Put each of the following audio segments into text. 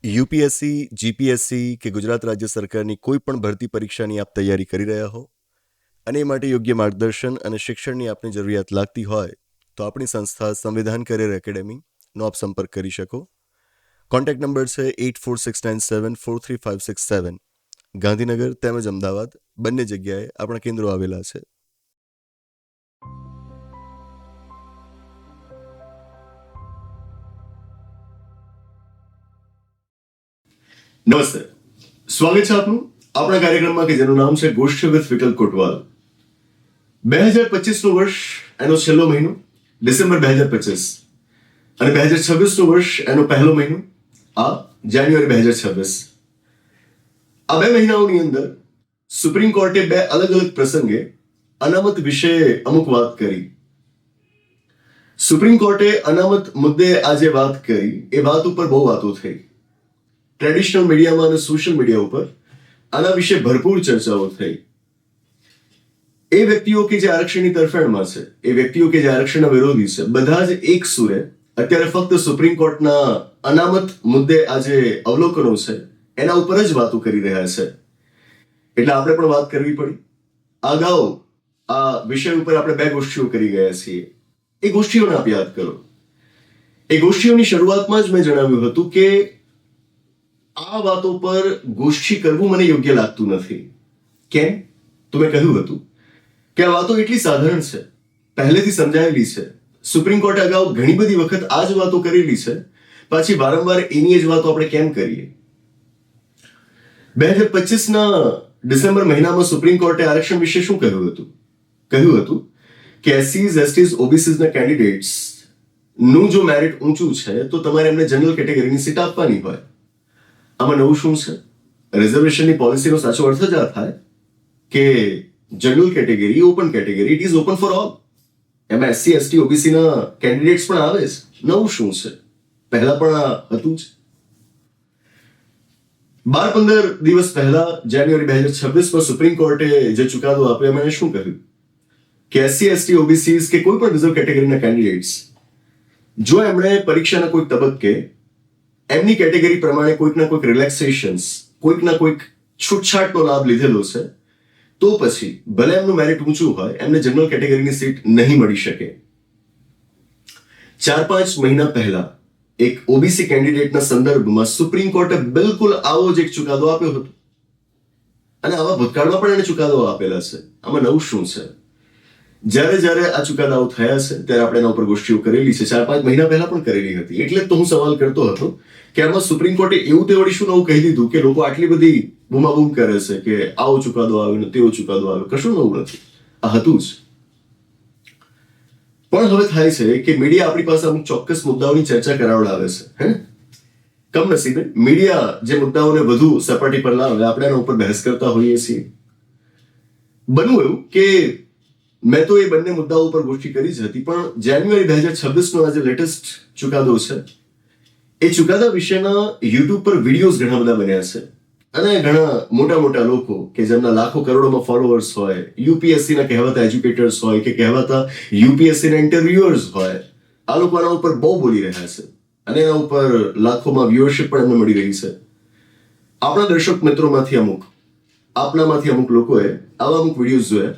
UPSC, GPSC કે ગુજરાત રાજ્ય સરકારની કોઈ પણ ભરતી પરીક્ષાની આપ તૈયારી કરી રહ્યા હો અને એ માટે યોગ્ય માર્ગદર્શન અને શિક્ષણની આપની જરૂરિયાત લાગતી હોય તો આપણી સંસ્થા સંવિધાન કરિયર એકેડેમીનો આપ સંપર્ક કરી શકો. કોન્ટેક્ટ નંબર છે 8469743567. ગાંધીનગર તેમજ અમદાવાદ બંને જગ્યાએ આપણા કેન્દ્રો આવેલા છે. નમસ્તે, સ્વાગત છે આપનું આપણા કાર્યક્રમમાં કે જેનું નામ છે ગોષ્ઠી વિથ વિકલ્પ કોટવાલ. 2025 નું વર્ષ, એનો છેલ્લો મહિનો ડિસેમ્બર 2025 અને 2026 નું વર્ષ, એનો પહેલો મહિનો આ જાન્યુઆરી 2026. આ 2 મહિનાઓની અંદર સુપ્રીમ કોર્ટે 2 અલગ અલગ પ્રસંગે અનામત વિશે અમુક વાત કરી. સુપ્રીમ કોર્ટે અનામત મુદ્દે આજે વાત કરી, એ વાત ઉપર બહુ વાતો થઈ. ટ્રેડિશનલ મીડિયામાં અને સોશિયલ મીડિયા ઉપર આના વિશે ભરપૂર ચર્ચાઓ થઈ. એ વ્યક્તિઓ કે જે આરક્ષણની તરફેણમાં છે, એ વ્યક્તિઓ કે જે આરક્ષણના વિરોધી છે, બધા જ એક સુરે અત્યારે ફક્ત સુપ્રીમ કોર્ટના અનામત મુદ્દે આજે અવલોકનો છે એના ઉપર જ વાતો કરી રહ્યા છે. એટલે આપણે પણ વાત કરવી પડી. અગાઉ આ વિષય ઉપર આપણે 2 ગોષ્ઠીઓ કરી ગયા છીએ. એ ગોષ્ઠીઓને આપ યાદ કરો. એ ગોષ્ઠીઓની શરૂઆતમાં જ મેં જણાવ્યું હતું કે આ વાતો પર ગોષ્ઠી કરવું મને યોગ્ય લાગતું નથી. કેમ? તો મેં કહ્યું હતું કે આ વાતો એટલી સાધારણ છે, પહેલેથી સમજાયેલી છે. સુપ્રીમ કોર્ટે અગાઉ ઘણી બધી વખત આ જ વાતો કરેલી છે, પાછી વારંવાર એની જ વાતો આપણે કેમ કરીએ? 2025 ના ડિસેમ્બર મહિનામાં સુપ્રીમ કોર્ટે આરક્ષણ વિશે શું કહ્યું હતું? કહ્યું હતું કે એસસીઝ, એસટીઝ, ઓબીસીઝ ના કેન્ડિડેટ્સ નું જો મેરિટ ઊંચું છે તો તમારે એમને જનરલ કેટેગરીની સીટ આપવાની હોય. આમાં નવું શું છે? રિઝર્વેશનની પોલિસીનો સાચો અર્થ જ આ થાય કે general category, open category, it is open for all. એમાં એસસી, એસટી, ઓબીસી ના કેન્ડિડેટ્સ પણ આવે છે. નવું શું છે? પહેલા પણ આ હતું જ. 12-15 દિવસ પહેલા જાન્યુઆરી 2026 માં સુપ્રીમ કોર્ટે જે ચુકાદો આપ્યો એમાં શું કહ્યું કે એસસી, એસટી, ઓબીસી કે કોઈ પણ રિઝર્વ કેટેગરીના કેન્ડિડેટ્સ જો એમણે પરીક્ષાના કોઈ તબક્કે એમની કેટેગરી પ્રમાણે કોઈકના કોઈક રિલેક્સેશન્સ, કોઈકના કોઈક છૂટછાટનો લાભ લીધેલો છે તો પછી ભલે એમનું મેરિટ ઊંચું હોય, એમને જનરલ કેટેગરીની સીટ નહીં મળી શકે. 4-5 મહિના પહેલા એક ઓબીસી કેન્ડિડેટના સંદર્ભમાં સુપ્રીમ કોર્ટે બિલકુલ આવો જ એક ચુકાદો આપ્યો હતો અને આવા ભૂતકાળમાં પણ એને ચુકાદો આપેલા છે. આમાં નવું શું છે? જ્યારે આ ચુકાદાઓ થયા છે ત્યારે આપણે એના ઉપર ગોષ્ઠીઓ કરેલી છે. 4-5 મહિના પહેલા પણ કરેલી હતી. એટલે તો હું સવાલ કરતો હતો કે આમાં સુપ્રીમ કોર્ટે એવું તે વળી શું નવું કહી દીધું કે લોકો આટલી બધી બૂમાબૂમ કરે છે કે આવો ચુકાદો આવ્યો ને તેવો ચુકાદો આવ્યો? કશું નવું નથી, આ હતું જ. પણ હવે થાય છે કે મીડિયા આપણી પાસે અમુક ચોક્કસ મુદ્દાઓની ચર્ચા કરાવડાવે છે. કમનસીબે મીડિયા જે મુદ્દાઓને વધુ સપાટી પર લાવે, આપણે એના ઉપર બહેસ કરતા હોઈએ છીએ. બનવું એવું કે મેં તો એ બંને મુદ્દાઓ ઉપર ગોષ્ઠી કરી જ હતી, પણ જાન્યુઆરી 2026 નો આજે લેટેસ્ટ ચુકાદો છે, એ ચુકાદા વિશેના યુટ્યુબ પર વિડીયોઝ ઘણા બધા બન્યા છે અને ઘણા મોટા લોકો કે જેમના લાખો કરોડોમાં ફોલોઅર્સ હોય, યુપીએસસી ના કહેવાતા એજ્યુકેટર્સ હોય કે કહેવાતા યુપીએસસી ના ઇન્ટરવ્યુઅર્સ હોય, આ લોકો આના ઉપર બહુ બોલી રહ્યા છે અને એના ઉપર લાખોમાં વ્યુઅરશિપ પણ એમને મળી રહી છે. આપણા દર્શક મિત્રોમાંથી અમુક, આપનામાંથી અમુક લોકોએ આવા અમુક વિડીયોઝ જોયા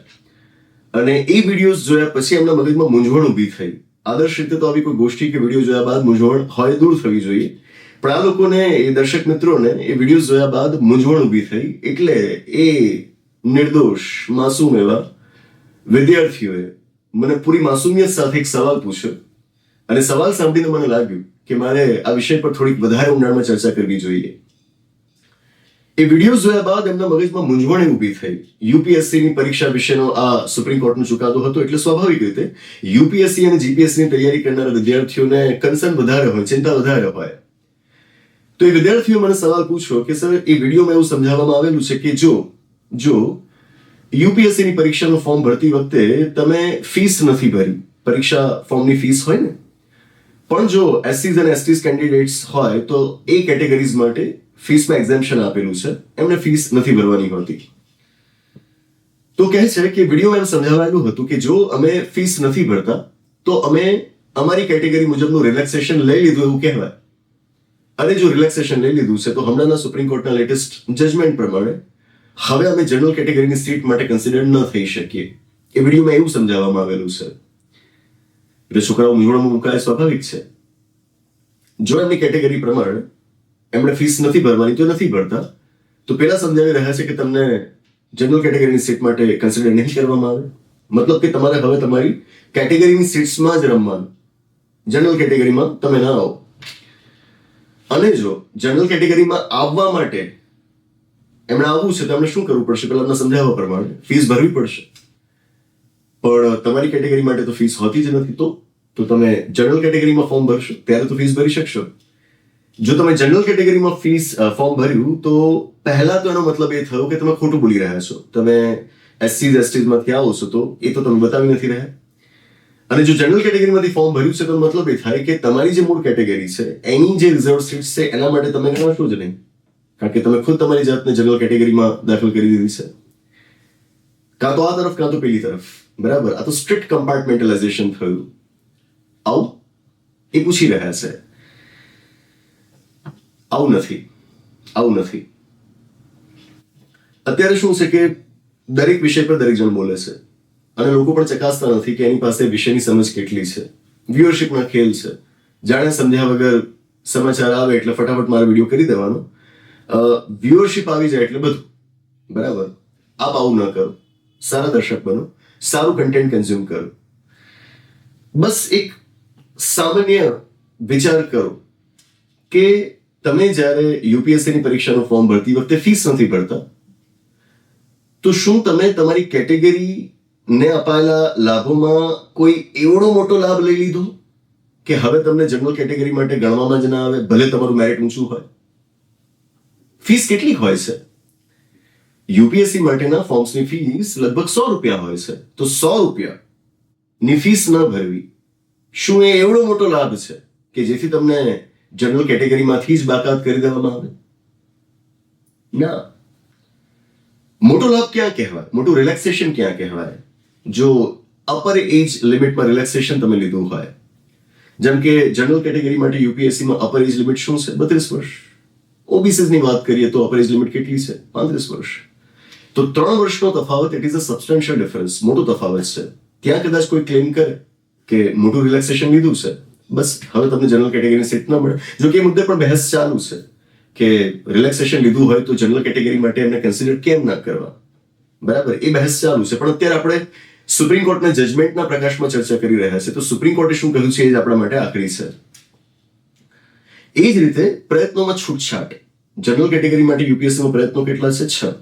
અને એ વિડીયોઝ જોયા પછી એમના મગજમાં મૂંઝવણ ઊભી થઈ. આદર્શ રીતે તો આવી કોઈ ગોષ્ઠી કે વિડીયો જોયા બાદ મૂંઝવણ હોય દૂર થવી જોઈએ, પણ આ લોકોને, એ દર્શક મિત્રોને એ વિડીયોઝ જોયા બાદ મૂંઝવણ ઊભી થઈ. એટલે એ નિર્દોષ, માસૂમ એવા વિદ્યાર્થીઓએ મને પૂરી માસૂમિયત સાથે એક સવાલ પૂછ્યો અને સવાલ સાંભળીને મને લાગ્યું કે મારે આ વિષય પર થોડીક વધારે ઊંડાણમાં ચર્ચા કરવી જોઈએ. એ વિડીયોઝ જોયા બાદ એમના મગજમાં મૂંઝવણ ઊભી થઈ. યુપીએસસીની પરીક્ષા વિશેનો આ સુપ્રીમ કોર્ટનો ચુકાદો હતો એટલે સ્વાભાવિક રીતે યુપીએસસી અને જીપીએસસીની તૈયારી કરનારા વિદ્યાર્થીઓને કન્સર્ન વધારે હોય, ચિંતા વધારે હોય. તો એ વિદ્યાર્થીઓ મને સવાલ પૂછ્યો કે સર, એ વિડીયોમાં એવું સમજાવવામાં આવેલું છે કે જો યુપીએસસીની પરીક્ષાનું ફોર્મ ભરતી વખતે તમે ફીસ નથી ભરી, પરીક્ષા ફોર્મની ફીસ હોય ને, પણ જો એસસીઝ અને એસટીઝ કેન્ડિડેટ્સ હોય તો એ કેટેગરીઝ માટે ફીસમાં એક્ઝેમ્પશન આપેલું છે, એમને ફીસ નથી ભરવાની હોતી. તો કહે છે કે વિડીયોમાં એમ સમજાવાયેલું હતું કે જો અમે ફીસ નથી ભરતા તો અમે અમારી કેટેગરી મુજબનું રિલેક્સેશન લઈ લીધું એવું કહેવાય. અને જો રિલેક્સેશન લઈ લીધું છે તો હમણાંના સુપ્રીમ કોર્ટના લેટેસ્ટ જજમેન્ટ પ્રમાણે હવે અમે જનરલ કેટેગરીની સીટ માટે કન્સિડર ન થઈ શકીએ. એ વિડીયોમાં એવું સમજાવવામાં આવેલું છે. એટલે છોકરાઓ મૂંઝવણમાં મુકાય સ્વાભાવિક છે. જો એમની કેટેગરી પ્રમાણે એમણે ફીસ નથી ભરવાની તો નથી ભરતા, તો પેલા સમજાવી રહ્યા છે કે તમને જનરલ કેટેગરીની સીટ માટે કન્સિડર નહીં કરવામાં આવે. મતલબ કે તમારે હવે તમારી કેટેગરીની સીટ્સમાં જ રમવાનું, જનરલ કેટેગરીમાં તમે ના આવો. અને જો જનરલ કેટેગરીમાં આવવા માટે એમણે આવવું છે તો એમણે શું કરવું પડશે? પેલા એમને સમજાવવા પ્રમાણે ફીસ ભરવી પડશે. પણ તમારી કેટેગરી માટે તો ફીસ હોતી જ નથી. તો તમે જનરલ કેટેગરીમાં ફોર્મ ભરશો ત્યારે તો ફીસ ભરી શકશો. જો તમે જનરલ કેટેગરીમાં ફોર્મ ભર્યું તો પહેલા તો એનો મતલબ એ થયો કે તમે ખોટું બોલી રહ્યા છો. તમે એસસી એસટીમાંથી આવો છો તો એ તો તમે બતાવી નથી રહ્યા. અને જો જનરલ કેટેગરીમાંથી ફોર્મ ભર્યું છે તો મતલબ એ થાય કે તમારી જે મૂળ કેટેગરી છે એની જે રિઝર્વ સીટ છે એના માટે તમે ગણશો જ નહીં, કારણ કે તમે ખુદ તમારી જાતને જનરલ કેટેગરીમાં દાખલ કરી દીધી છે. કાં તો આ તરફ કાં તો પેલી તરફ. બરાબર? આ તો સ્ટ્રિક્ટ કમ્પાર્ટમેન્ટલાઇઝેશન થયું. આવું એ પૂછી રહ્યા છે. આવું નથી. અત્યારે શું છે કે દરેક વિષય પર દરેક જણ બોલે છે અને લોકો પણ ચકાસતા નથી કે એની પાસે વિષયની સમજ કેટલી છે. વ્યુઅરશિપના ખેલ છે. જાણે સમજ્યા વગર સમાચાર આવે એટલે ફટાફટ મારો વિડીયો કરી દેવાનો. વ્યુઅરશિપ આવી જાય એટલે બધું. બરાબર? આપ આવું ન કરો. સારા દર્શક બનો, સારું કન્ટેન્ટ કન્ઝ્યુમ કરો. બસ એક સામાન્ય વિચાર કરો કે તમે જ્યારે યુપીએસસીની પરીક્ષાનું ફોર્મ ભરતી વખતે ફીસ નથી ભરતા, તો શું તમે તમારી કેટેગરીને અપાયેલા લાભોમાં કોઈ એવડો મોટો લાભ લઈ લીધો કે હવે તમને જનરલ કેટેગરી માટે ગણવામાં જ ના આવે, ભલે તમારું મેરિટ ઊંચું હોય? ફીસ કેટલી હોય છે? યુપીએસસી માટેના ફોર્મ્સની ફીસ લગભગ 100 રૂપિયા હોય છે. તો 100 રૂપિયાની ફીસ ન ભરવી, શું એ એવડો મોટો લાભ છે કે જેથી તમને જનરલ કેટેગરીમાંથી જ બાકાત કરી દેવામાં આવે? ના. મોટો લાભ ક્યાં કહેવાય? મોટું રિલેક્સેશન ક્યાં કહેવાય? જો અપર એજ લિમિટમાં રિલેક્સેશન તમે લીધું હોય. જેમ કે જનરલ કેટેગરી માટે યુપીએસસીમાં અપર એજ લિમિટ શું છે? 32 વર્ષ. ઓબીસીની વાત કરીએ તો અપર એજ લિમિટ કેટલી છે? 35 વર્ષ. તો 3 વર્ષનો તફાવત, it is a substantial difference. મોટો તફાવત છે. ત્યાં કદાચ કોઈ ક્લેમ કરે કે મોટું રિલેક્સેશન લીધું છે, બસ હવે તમને જનરલ કેટેગરીની સીટ ન મળે. જો કે એ મુદ્દે પણ બહેસ ચાલુ છે કે રિલેક્સેશન લીધું હોય તો જનરલ કેટેગરી માટે એમને કન્સિડર કેમ ના કરવા. બરાબર? એ બહેસ ચાલુ છે. પણ અત્યારે આપણે સુપ્રીમ કોર્ટના જજમેન્ટના પ્રકાશમાં ચર્ચા કરી રહ્યા છે. તો સુપ્રીમ કોર્ટે શું કહ્યું છે એ જ આપણા માટે આખરી છે. એ જ રીતે પ્રયત્નોમાં છૂટછાટ. જનરલ કેટેગરી માટે યુપીએસસીમાં પ્રયત્નો કેટલા છે? 6.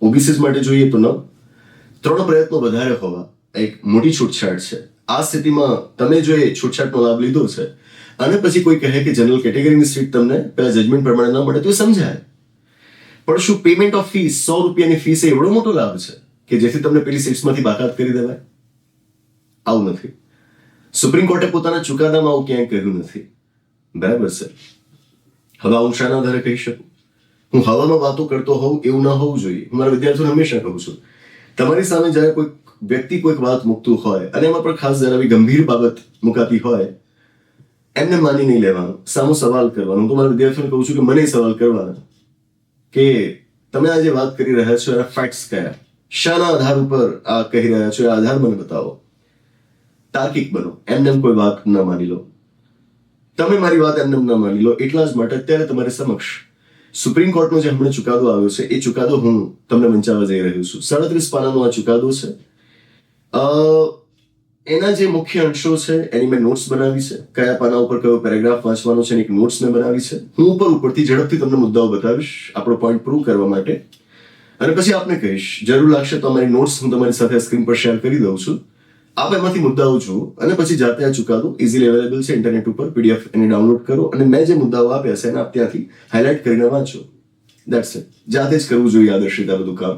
ઓબીસી માટે જોઈએ તો 9. 3 પ્રયત્નો વધારે હોવા એક મોટી છૂટછાટ છે. આ સ્થિતિમાં તમે જો એ છૂટછાટનો લાભ લીધો છે અને પછી કોઈ કહે કે જનરલ કેટેગરીની સીટ તમને પેલા જજમેન્ટ પ્રમાણે ન મળે તો એ સમજાય. પણ શું પેમેન્ટ ઓફ ફીસ 100 રૂપિયાની ફીસ એ એવડો મોટો લાભ છે કે જેથી તમને પેલી સીટ્સમાંથી બાકાત કરી દેવાય? આવું નથી. સુપ્રીમ કોર્ટે પોતાના ચુકાદામાં આવું ક્યાંય કહ્યું નથી. બરાબર છે? હવે હું શાના આધારે કહી શકું? હું હવામાં વાતો કરતો હોઉં એવું ન હોવું જોઈએ. હું મારા વિદ્યાર્થીઓને હંમેશા કહું છું, તમારી સામે જ્યારે કોઈ વ્યક્તિ કોઈક વાત મૂકતું હોય અને એમાં પણ ખાસ જ્યારે આવી ગંભીર બાબત મુકાતી હોય, એમને માની નહીં લેવાનું, સામો સવાલ કરવાનો. હું તો મારા વિદ્યાર્થીઓને કહું છું કે મને સવાલ કરવાના કે તમે આ જે વાત કરી રહ્યા છો એના ફેક્ટ્સ કયા, શાના આધાર ઉપર આ કહી રહ્યા છો, એ આધાર મને બતાવો. તાર્કિક બનો. એમને કોઈ વાત ન માની લો. તમે મારી વાત એમને ન માની લો. એટલા જ માટે અત્યારે તમારી સમક્ષ સુપ્રીમ કોર્ટનો જે હમણાં ચુકાદો આવ્યો છે એ ચુકાદો હું તમને વંચાવવા જઈ રહ્યો છું. 37 પાનાનો આ ચુકાદો છે. એના જે મુખ્ય અંશો છે એની મેં નોટ્સ બનાવી છે. કયા પાના ઉપર કયો પેરેગ્રાફ વાંચવાનો છે એની એક નોટ્સ મેં બનાવી છે. હું ઉપરથી ઝડપથી તમને મુદ્દાઓ બતાવીશ આપણો પોઈન્ટ પ્રૂવ કરવા માટે, અને પછી આપને કહીશ. જરૂર લાગશે તો અમારી નોટ્સ હું તમારી સાથે સ્ક્રીન પર શેર કરી દઉં છું. આપ એમાંથી મુદ્દાઓ જુઓ અને પછી જાતે આ ચુકાદો ઇઝીલી અવેલેબલ છે ઇન્ટરનેટ ઉપર, પીડીએફ એને ડાઉનલોડ કરો અને મેં જે મુદ્દાઓ આપ્યા છે એને આપ ત્યાંથી હાઇલાઇટ કરીને વાંચો. That's it. જાતે જ કરવું જોઈએ આદર્શિત આ બધું કામ.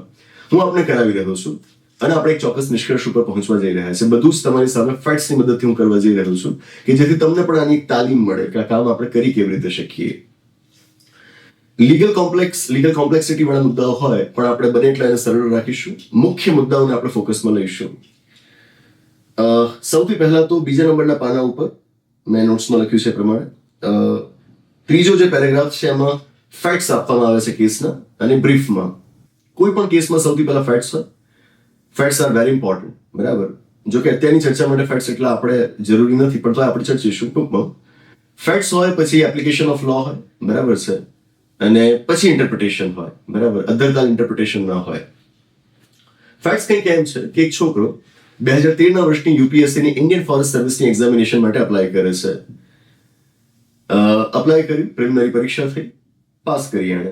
હું આપને કરાવી રહ્યો છું અને આપણે એક ચોક્કસ નિષ્કર્ષ ઉપર પહોંચવા જઈ રહ્યા છે. બધું જ તમારી સામે ફેક્ટ્સની મદદથી હું કરવા જઈ રહ્યો છું કે જેથી તમને પણ આની એક તાલીમ મળે કે આ કામ આપણે કરી કેવી રીતે શકીએ. લીગલ કોમ્પ્લેક્સિટી વાળા મુદ્દાઓ હોય પણ આપણે બને એટલા એને સરળ રાખીશું. મુખ્ય મુદ્દાઓને આપણે ફોકસમાં લઈશું. સૌથી પહેલા તો બીજા નંબરના પાના ઉપર મેં નોટ્સમાં લખ્યું છે પ્રમાણે ત્રીજો જે પેરેગ્રાફ છે એમાં ફેક્ટ્સ આપવામાં આવે છે કેસના અને બ્રીફમાં. કોઈ પણ કેસમાં સૌથી પહેલા ફેક્ટ્સ હોય. ફેક્ટ્સ આર વેરી ઇમ્પોર્ટન્ટ, બરાબર. જો કે અત્યારની ચર્ચા માટે ફેક્ટ્સ એટલા આપણે જરૂરી નથી, પણ તો આપણે ચર્ચીશું ટૂંકમાં. ફેક્ટ્સ હોય, પછી એપ્લિકેશન ઓફ લો હોય, બરાબર છે, અને પછી ઇન્ટરપ્રિટેશન હોય, બરાબર. અધરતાલ ઇન્ટરપ્રિટેશન ના હોય. ફેક્ટ્સ કંઈક એમ છે કે એક છોકરો 2013ના વર્ષની યુપીએસસીની ઇન્ડિયન ફોરેસ્ટ સર્વિસની એક્ઝામિનેશન માટે અપ્લાય કરે છે. અપ્લાય કરી, પ્રિલિમિનરી પરીક્ષા થઈ, પાસ કરી એણે.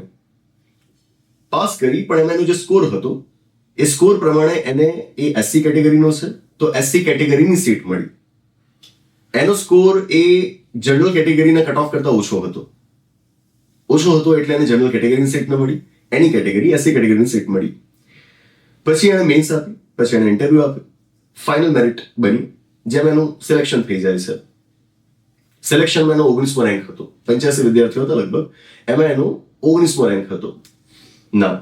પાસ કરી, પણ એમાં એનો જે સ્કોર હતો એ સ્કોર પ્રમાણે એને એ એસસી કેટેગરીનો છે, તો એસસી કેટેગરીની સીટ મળી. એનો સ્કોર એ જનરલ કેટેગરીના કટ ઓફ કરતા ઓછો હતો. ઓછો હતો એટલે એને જનરલ કેટેગરીની સીટ ન મળી, એની કેટેગરી એસસી કેટેગરીની સીટ મળી. પછી એણે મેન્સ આપી, પછી એણે ઇન્ટરવ્યુ આપ્યું, ફાઇનલ મેરિટ બની, જેમ એનું સિલેક્શન થઈ જાય છે. સિલેક્શનમાં એનો 19મો રેન્ક હતો. 85 વિદ્યાર્થીઓ હતા લગભગ, એમાં એનો 19મો રેન્ક હતો. ના,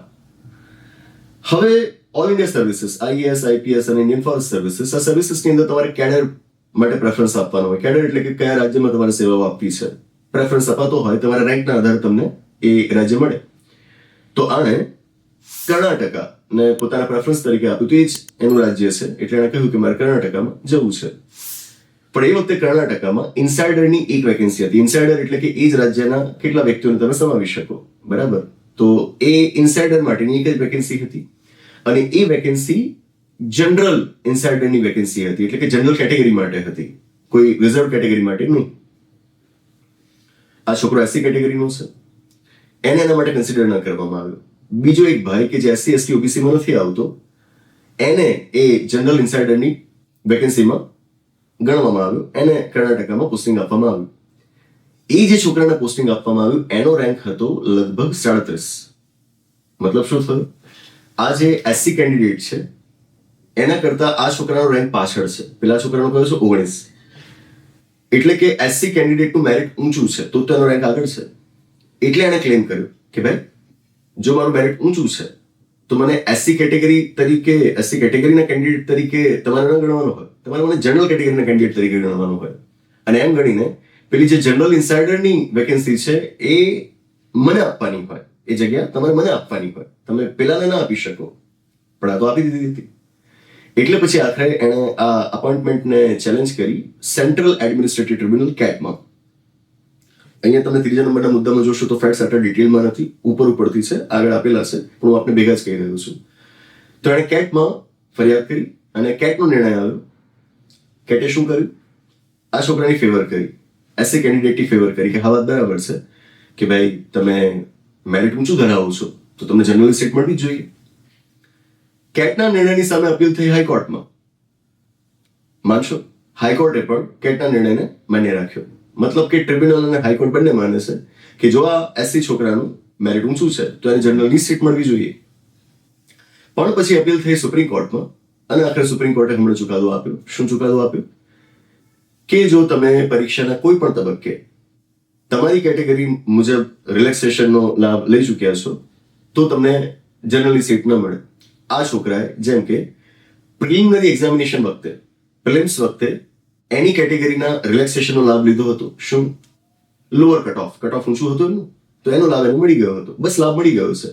હવે all India services, IAS, IPS અને ઇન્ડિયન ફોરેસ્ટ સર્વિસીસ, આ સર્વિસીસની અંદર તમારે કેડર માટે પ્રેફરન્સ આપવાનો હોય. કેડર એટલે કે કયા રાજ્યમાં તમારે સેવાઓ આપવી છે. પ્રેફરન્સ અપાતો હોય, તમારા રેન્કના આધારે તમને એ રાજ્ય મળે. તો આણે કર્ણાટકા ને પોતાના પ્રેફરન્સ તરીકે આપ્યું, તો એ જ એનું રાજ્ય છે, એટલે એણે કહ્યું કે મારે કર્ણાટકામાં જવું છે. પણ એ વખતે કર્ણાટકામાં ઇન્સાઇડરની એક વેકેન્સી હતી. ઇન્સાઇડર એટલે કે એ જ રાજ્યના કેટલા વ્યક્તિઓને તમે સમાવી શકો, બરાબર. તો એ ઇન્સાઇડર માટેની એક જ વેકેન્સી હતી, અને એ વેકેન્સી જનરલ ઇન્સાઇડરની વેકેન્સી હતી, એટલે કે જનરલ કેટેગરી માટે હતી, કોઈ રિઝર્વ કેટેગરી માટે નહીં. આ છોકરો એસસી કેટેગરીનો છે, એને એના માટે કન્સિડર ન કરવામાં આવ્યો. બીજો એક ભાઈ કે જે એસસી એસટી ઓબીસીમાં નથી આવતો, એને એ જનરલ ઇન્સાઇડરની વેકેન્સીમાં ગણવામાં આવ્યું, એને કર્ણાટકામાં પોસ્ટિંગ આપવામાં આવ્યું. એ જે છોકરાને પોસ્ટિંગ આપવામાં આવ્યું એનો રેન્ક હતો લગભગ 37. મતલબ શું થયું? આ જે એસસી કેન્ડિડેટ છે એના કરતા આ છોકરાનો રેન્ક પાછળ છે. પેલા છોકરાનો કયો છે 19. એટલે કે એસસી કેન્ડિડેટનું મેરિટ ઊંચું છે તો તેનો રેન્ક આગળ છે. એટલે એણે ક્લેમ કર્યું કે ભાઈ જો મારું મેરિટ ઊંચું છે તો મને એસસી કેટેગરી તરીકે, એસસી કેટેગરીના કેન્ડિડેટ તરીકે તમારે ન ગણવાનો હોય, તમારે મને જનરલ કેટેગરીના કેન્ડિડેટ તરીકે ગણવાનું હોય. અને એમ ગણીને પેલી જે જનરલ ઇન્સાઇડરની વેકેન્સી છે એ મને આપવાની હોય, એ જગ્યા તમારે મને આપવાની હોય, તમે પેલાને ના આપી શકો, પણ આ તો આપી દીધી હતી. એટલે પછી આખરે એણે આ અપોઇન્ટમેન્ટને ચેલેન્જ કરી સેન્ટ્રલ એડમિનિસ્ટ્રેટિવ ટ્રિબ્યુનલ કેટમાં. અહીંયા તમે ત્રીજા નંબરના મુદ્દામાં જોશો તો ફેક્ટ્સ આટલા ડિટેલમાં નથી, ઉપરથી છે, આગળ આપેલા છે, પણ હું આપને ભેગા જ કહી રહ્યો છું. તો એણે કેટમાં ફરિયાદ કરી અને કેટનો નિર્ણય આવ્યો. કેટે શું કર્યું? આ છોકરાની ફેવર કરી, એસસી કેન્ડિડેટની ફેવર કરી કે હા વાત બરાબર છે કે ભાઈ તમે મેરિટ ઊંચું ધરાવો છો તો તમને જનરલ સીટ મળવી જ જોઈએ. કેટના નિર્ણયની સામે અપીલ થઈ હાઈકોર્ટમાં. માનશો, હાઈકોર્ટે પણ કેટના નિર્ણયને માન્ય રાખ્યો. મતલબ કે ટ્રિબ્યુનલ અને હાઈકોર્ટ બંને માને છે કે જો આ એસસી છોકરાનું મેરિટ ઊંચું છે તો એને જનરલની સીટ મળવી જોઈએ. પણ પછી અપીલ થઈ સુપ્રીમ કોર્ટમાં, અને આખરે સુપ્રીમ કોર્ટે હમણાં ચુકાદો આપ્યો. શું ચુકાદો આપ્યો? કે જો તમે પરીક્ષાના કોઈ પણ તબક્કે તમારી કેટેગરી મુજબ રિલેક્સેશનનો લાભ લઈ ચૂક્યા છો તો તમને જનરલી સીટ ન મળે. આ છોકરાએ જેમ કે પ્રિલિમિનરી એક્ઝામિનેશન વખતે, પ્રિલિમ્સ વખતે એની કેટેગરીના રિલેક્સેશનનો લાભ લીધો હતો. શું? લોઅર કટ ઓફ ઊંચું હતું એનું, તો એનો લાભ એને મળી ગયો હતો. બસ લાભ મળી ગયો છે.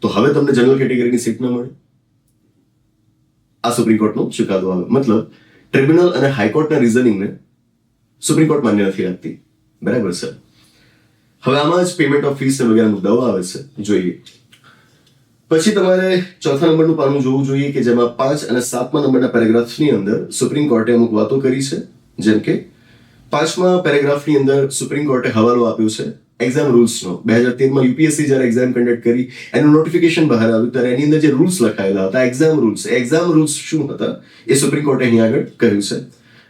તો હવે તમને જનરલ કેટેગરીની સીટ ન મળે. આ સુપ્રીમ કોર્ટનો ચુકાદો આવ્યો. મતલબ ટ્રિબ્યુનલ અને હાઈકોર્ટના રિઝનિંગને સુપ્રીમ કોર્ટ માન્ય નથી રાખતી, બરાબર છે. હવે આમાં જ પેમેન્ટ ઓફ ફીસ વગેરે મુદ્દાઓ આવે છે, જોઈએ. પછી તમારે ચોથા નંબરનું પાનું જોવું જોઈએ કે જેમાં 5 અને 7મા નંબરના પેરેગ્રાફની અંદર સુપ્રીમ કોર્ટે અમુક વાતો કરી છે. જેમ કે 5મા પેરેગ્રાફની અંદર સુપ્રીમ કોર્ટે હવાલો આપ્યો છે એક્ઝામ રૂલ્સનો. 2013માં યુપીએસસી જ્યારે એક્ઝામ કન્ડક્ટ કરી, એનું નોટિફિકેશન બહાર આવ્યું ત્યારે એની અંદર જે રૂલ્સ લખાયેલા હતા, એક્ઝામ રૂલ્સ શું હતા એ સુપ્રીમ કોર્ટે અહીં આગળ કહ્યું છે.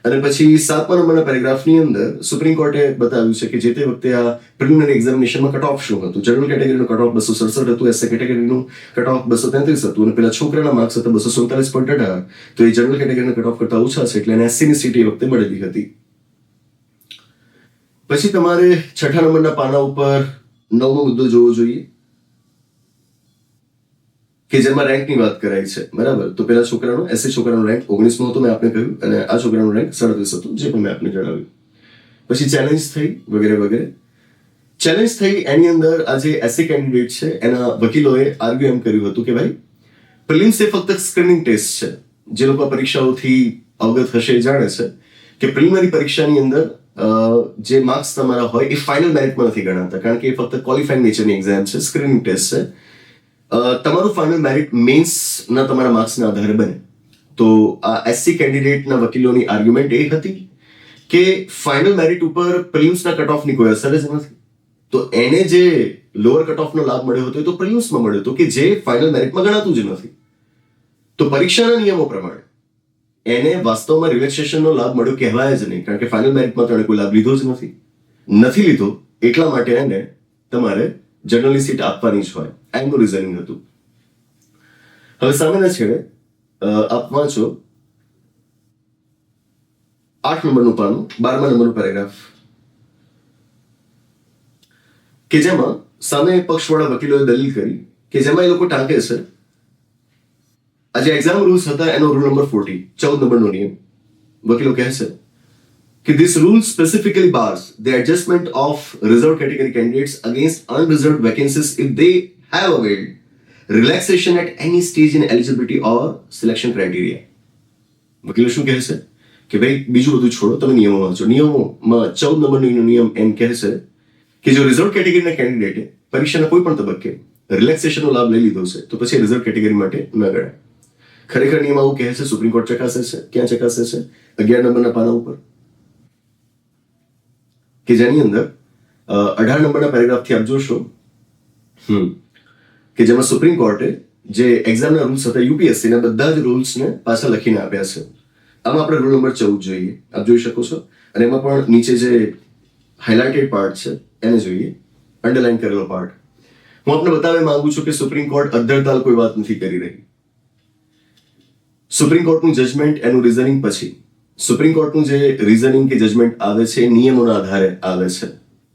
અને પછી 7મા નંબરના પેરેગ્રાફની અંદર સુપ્રીમ કોર્ટે બતાવ્યું છે કે જે તે વખતે આ પ્રિલિમિનરી એક્ઝામિનેશનમાં કટ ઓફ શું હતું. જનરલ કેટેગરીનું કટ ઓફ 267 હતું, એસસી કેટેગરીનું કટ ઓફ 233 હતું, અને પેલા છોકરાના માર્ક્સ હતા 247.18. તો એ જનરલ કેટેગરીના કટ ઓફ કરતા ઓછા છે એટલે એને એસસીની સીટ એ વખતે મળેલી હતી. પછી તમારે 6થા નંબરના પાના ઉપર 9મો મુદ્દો જોવો જોઈએ કે જેમાં રેન્કની વાત કરાઈ છે, બરાબર. તો પેલા છોકરાનો, એસસી છોકરાનો રેન્ક 19મો હતો, મેં આપને કહ્યું, અને આ છોકરાનો રેન્ક 37 હતો, જે પણ મેં આપને જણાવ્યું. પછી ચેલેન્જ થઈ વગેરે વગેરે. ચેલેન્જ થઈ એની અંદર આજે એસસી કેન્ડિડેટ છે એના વકીલોએ આર્ગ્યુ એમ કર્યું હતું કે ભાઈ પ્રિલિમ્સ એ ફક્ત સ્ક્રીનિંગ ટેસ્ટ છે. જે લોકો આ પરીક્ષાઓથી અવગત હશે એ જાણે છે કે પ્રિલિમિનરી પરીક્ષાની અંદર જે માર્ક્સ તમારા હોય એ ફાઇનલ મેરિટમાં નથી ગણાતા, કારણ કે એ ફક્ત ક્વોલિફાઈંગ નેચરની એક્ઝામ છે, સ્ક્રીનિંગ ટેસ્ટ છે. તમારું ફાઇનલ મેરિટ મેન્સના તમારા માર્ક્સના આધારે બને. તો આ એસસી કેન્ડિડેટના વકીલોની આર્ગ્યુમેન્ટ એ હતી કે ફાઇનલ મેરિટ ઉપર પ્રિલિમ્સના કટ ઓફની કોઈ અસર જ નથી. તો એને જે લોઅર કટ ઓફનો લાભ મળ્યો હતો એ તો પ્રિલિમ્સમાં મળ્યો હતો, કે જે ફાઇનલ મેરિટમાં ગણાતું જ નથી. તો પરીક્ષાના નિયમો પ્રમાણે એને વાસ્તવમાં રિલેક્સેશનનો લાભ મળ્યો કહેવાય જ નહીં, કારણ કે ફાઇનલ મેરિટમાં તો એને કોઈ લાભ લીધો જ નથી લીધો, એટલા માટે એને તમારે જનરલની સીટ આપવાની જ હોય. એમનું રિઝનિંગ હતું. હવે સામેના છેડે આપ વાંચો 8 નંબરનું પાનું, 12મા નંબરનું પેરેગ્રાફ, કે જેમાં સામે પક્ષવાળા વકીલોએ દલીલ કરી કે જેમાં એ લોકો ટાંકે છે આ જે એક્ઝામ રૂલ્સ હતા એનો રૂલ નંબર 14 નંબરનો નિયમ. વકીલો કહે છે કે this rule specifically bars the adjustment of reserved category candidates against unreserved vacancies if they have availed relaxation at any stage in eligibility or selection criteria. વકીલો શું કહે છે કે ભાઈ બીજું બધું છોડો, તમે નિયમો વાંચો. નિયમોમાં 14 નંબરનો નિયમ એમ કહે છે કે જો રિઝર્વ કેટેગરીના કેન્ડિડેટે પરીક્ષાના કોઈ પણ તબક્કે રિલેક્સેશનનો લાભ લઈ લીધો છે તો પછી રિઝર્વ કેટેગરી માટે ન ગણાય. ખરેખર નિયમ આવું કહે છે, સુપ્રીમ કોર્ટ ચકાસે છે. ક્યાં ચકાસે છે? 11 નંબરના પાના ઉપર, કે જેની અંદર 18 નંબરના પેરેગ્રાફથી આપ જોશો કે જેમાં સુપ્રીમ કોર્ટે જે એક્ઝામના રૂલ્સ હતા યુપીએસસી ના બધા જ રૂલ્સને પાછા લખીને આપ્યા છે. આમાં આપણે રૂલ નંબર 14 જોઈએ, આપ જોઈ શકો છો. અને એમાં પણ નીચે જે હાઇલાઇટેડ પાર્ટ છે એને જોઈએ, અંડરલાઇન કરેલો પાર્ટ. હું આપને બતાવવા માંગુ છું કે સુપ્રીમ કોર્ટ અધ્ધરતાલ કોઈ વાત નથી કરી રહી. સુપ્રીમ કોર્ટનું જજમેન્ટ, એનું રિઝનિંગ પછી સુપ્રીમ કોર્ટનું જે રિઝનિંગ કે જજમેન્ટ આવે છે એ નિયમોના આધારે આવે છે,